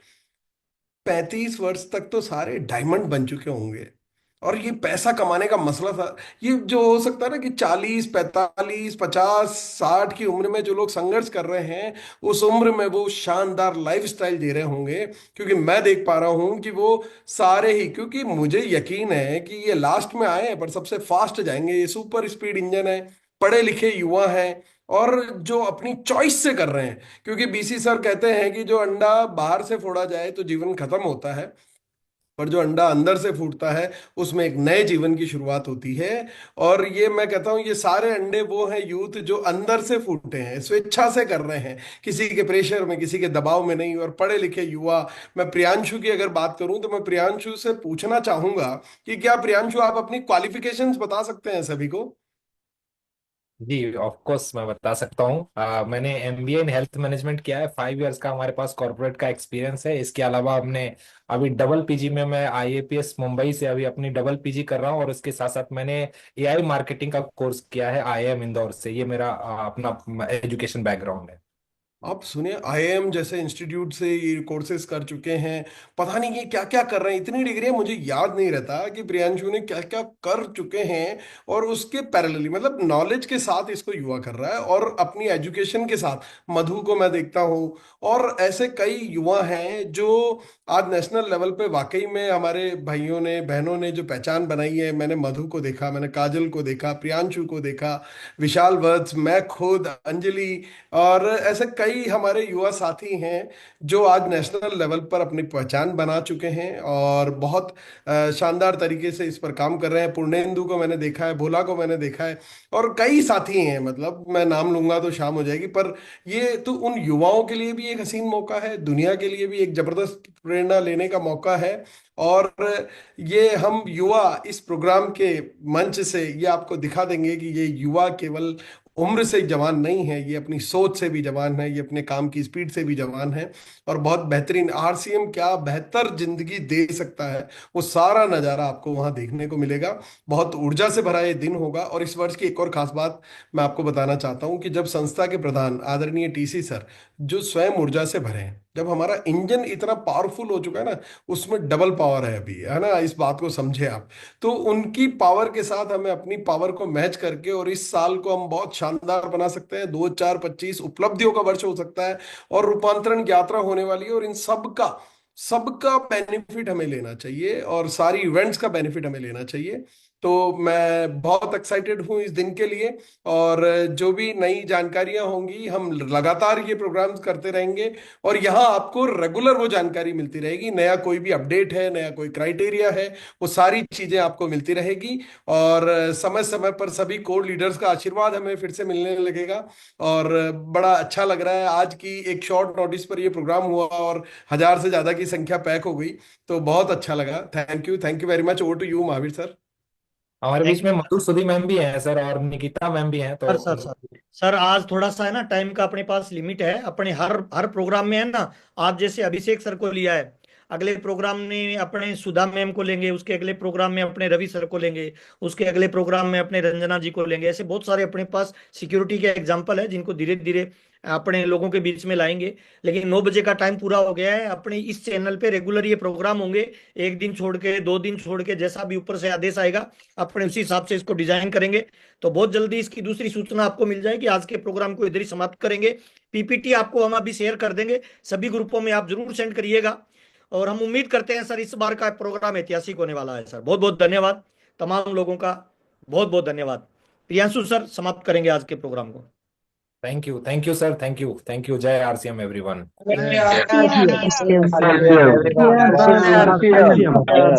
35 वर्ष तक तो सारे डायमंड बन चुके होंगे। और ये पैसा कमाने का मसला था, ये जो हो सकता है ना कि 40 45 50 60 की उम्र में जो लोग संघर्ष कर रहे हैं, उस उम्र में वो शानदार लाइफस्टाइल जी रहे होंगे। क्योंकि मैं देख पा रहा हूं कि वो सारे ही, क्योंकि मुझे यकीन है कि ये लास्ट में आए हैं पर सबसे फास्ट जाएंगे, ये सुपर स्पीड इंजन है, पढ़े लिखे युवा हैं और जो अपनी चॉइस से कर रहे हैं। क्योंकि बीसी सर कहते हैं कि जो अंडा बाहर से फोड़ा जाए तो जीवन खत्म होता है, पर जो अंडा अंदर से फूटता है उसमें एक नए जीवन की शुरुआत होती है। और ये मैं कहता हूँ, ये सारे अंडे वो हैं यूथ जो अंदर से फूटे हैं, स्वेच्छा से कर रहे हैं, किसी के प्रेशर में, किसी के दबाव में नहीं। और पढ़े लिखे युवा, मैं प्रियांशु की अगर बात करूं तो मैं प्रियांशु से पूछना चाहूंगा कि क्या प्रियांशु आप अपनी क्वालिफिकेशंस बता सकते हैं सभी को? जी ऑफ कोर्स मैं बता सकता हूँ। मैंने एमबीए इन हेल्थ मैनेजमेंट किया है, 5 इयर्स का हमारे पास कॉर्पोरेट का एक्सपीरियंस है। इसके अलावा हमने अभी डबल पीजी में, मैं आईएपीएस मुंबई से अभी अपनी डबल पीजी कर रहा हूँ, और उसके साथ साथ मैंने एआई मार्केटिंग का कोर्स किया है आईआईएम इंदौर से। ये मेरा अपना एजुकेशन बैकग्राउंड है। आप सुनिए, आईआईएम जैसे इंस्टीट्यूट से ये कोर्सेज कर चुके हैं, पता नहीं ये क्या क्या कर रहे हैं, इतनी डिग्रियां मुझे याद नहीं रहता कि प्रियांशु ने क्या क्या कर चुके हैं। और उसके पैरेलली मतलब नॉलेज के साथ इसको युवा कर रहा है, और अपनी एजुकेशन के साथ मधु को मैं देखता हूँ, और ऐसे कई युवा हैं जो आज नेशनल लेवल पे वाकई में हमारे भाइयों ने बहनों ने जो पहचान बनाई है। मैंने मधु को देखा, मैंने काजल को देखा, प्रियांशु को देखा, विशाल वत्स, मैं खुद, अंजलि, और ऐसे कई हमारे युवा साथी हैं जो आज नेशनल लेवल पर अपनी पहचान बना चुके हैं और बहुत शानदार तरीके से इस पर काम कर रहे हैं। पूर्णेंदु को मैंने देखा है, भोला को मैंने देखा है, और कई साथी हैं, मतलब मैं नाम लूंगा तो शाम हो जाएगी। पर ये तो उन युवाओं के लिए भी एक हसीन मौका है, दुनिया के लिए भी एक जबरदस्त प्रेरणा लेने का मौका है। और ये हम युवा इस प्रोग्राम के मंच से ये आपको दिखा देंगे कि ये युवा केवल उम्र से जवान नहीं है, ये अपनी सोच से भी जवान है, ये अपने काम की स्पीड से भी जवान है। और बहुत बेहतरीन आरसीएम क्या बेहतर जिंदगी दे सकता है, वो सारा नज़ारा आपको वहां देखने को मिलेगा। बहुत ऊर्जा से भरा ये दिन होगा। और इस वर्ष की एक और खास बात मैं आपको बताना चाहता हूं कि जब संस्था के प्रधान आदरणीय टीसी सर, जो स्वयं ऊर्जा से भरे हैं, जब हमारा इंजन इतना पावरफुल हो चुका है ना, उसमें डबल पावर है अभी, है ना, इस बात को समझे आप। तो उनकी पावर के साथ हमें अपनी पावर को मैच करके, और इस साल को हम बहुत शानदार बना सकते हैं। 2025 उपलब्धियों का वर्ष हो सकता है और रूपांतरण यात्रा होने वाली है, और इन सबका सबका बेनिफिट हमें लेना चाहिए, और सारी इवेंट्स का बेनिफिट हमें लेना चाहिए। तो मैं बहुत एक्साइटेड हूँ इस दिन के लिए। और जो भी नई जानकारियां होंगी, हम लगातार ये प्रोग्राम्स करते रहेंगे, और यहाँ आपको रेगुलर वो जानकारी मिलती रहेगी। नया कोई भी अपडेट है, नया कोई क्राइटेरिया है, वो सारी चीजें आपको मिलती रहेगी। और समय समय पर सभी कोर लीडर्स का आशीर्वाद हमें फिर से मिलने लगेगा। और बड़ा अच्छा लग रहा है, आज की एक शॉर्ट नोटिस पर ये प्रोग्राम हुआ और 1000 से ज्यादा की संख्या पैक हो गई, तो बहुत अच्छा लगा। Thank you very much. Over to you Mahavir sir. हमारे बीच थैंक में यू मधुर सुधी मैम भी हैं सर, और निकिता मैम भी हैं, तो सर। सर सर सर आज थोड़ा सा है ना, टाइम का अपने पास लिमिट है। अपने हर हर प्रोग्राम में है ना, आज जैसे अभिषेक सर को लिया है, अगले प्रोग्राम में अपने सुधा मैम को लेंगे, उसके अगले प्रोग्राम में अपने रवि सर को लेंगे, उसके अगले प्रोग्राम में अपने रंजना जी को लेंगे। ऐसे बहुत सारे अपने पास सिक्योरिटी के एग्जाम्पल है जिनको धीरे धीरे अपने लोगों के बीच में लाएंगे। लेकिन 9 बजे का टाइम पूरा हो गया है। अपने इस चैनल पे रेगुलर ये प्रोग्राम होंगे, एक दिन छोड़ के, 2 दिन छोड़ के, जैसा भी ऊपर से आदेश आएगा अपने उसी हिसाब से इसको डिजाइन करेंगे। तो बहुत जल्दी इसकी दूसरी सूचना आपको मिल जाएगी। आज के प्रोग्राम को इधर ही समाप्त करेंगे। पीपीटी आपको हम अभी शेयर कर देंगे, सभी ग्रुपों में आप जरूर सेंड करिएगा। और हम उम्मीद करते हैं सर इस बार का प्रोग्राम ऐतिहासिक होने वाला है। सर बहुत बहुत धन्यवाद तमाम लोगों का, बहुत बहुत धन्यवाद। प्रियांशु सर समाप्त करेंगे आज के प्रोग्राम को। Thank you sir, thank you. जय आरसीएम एवरीवन। Thank you.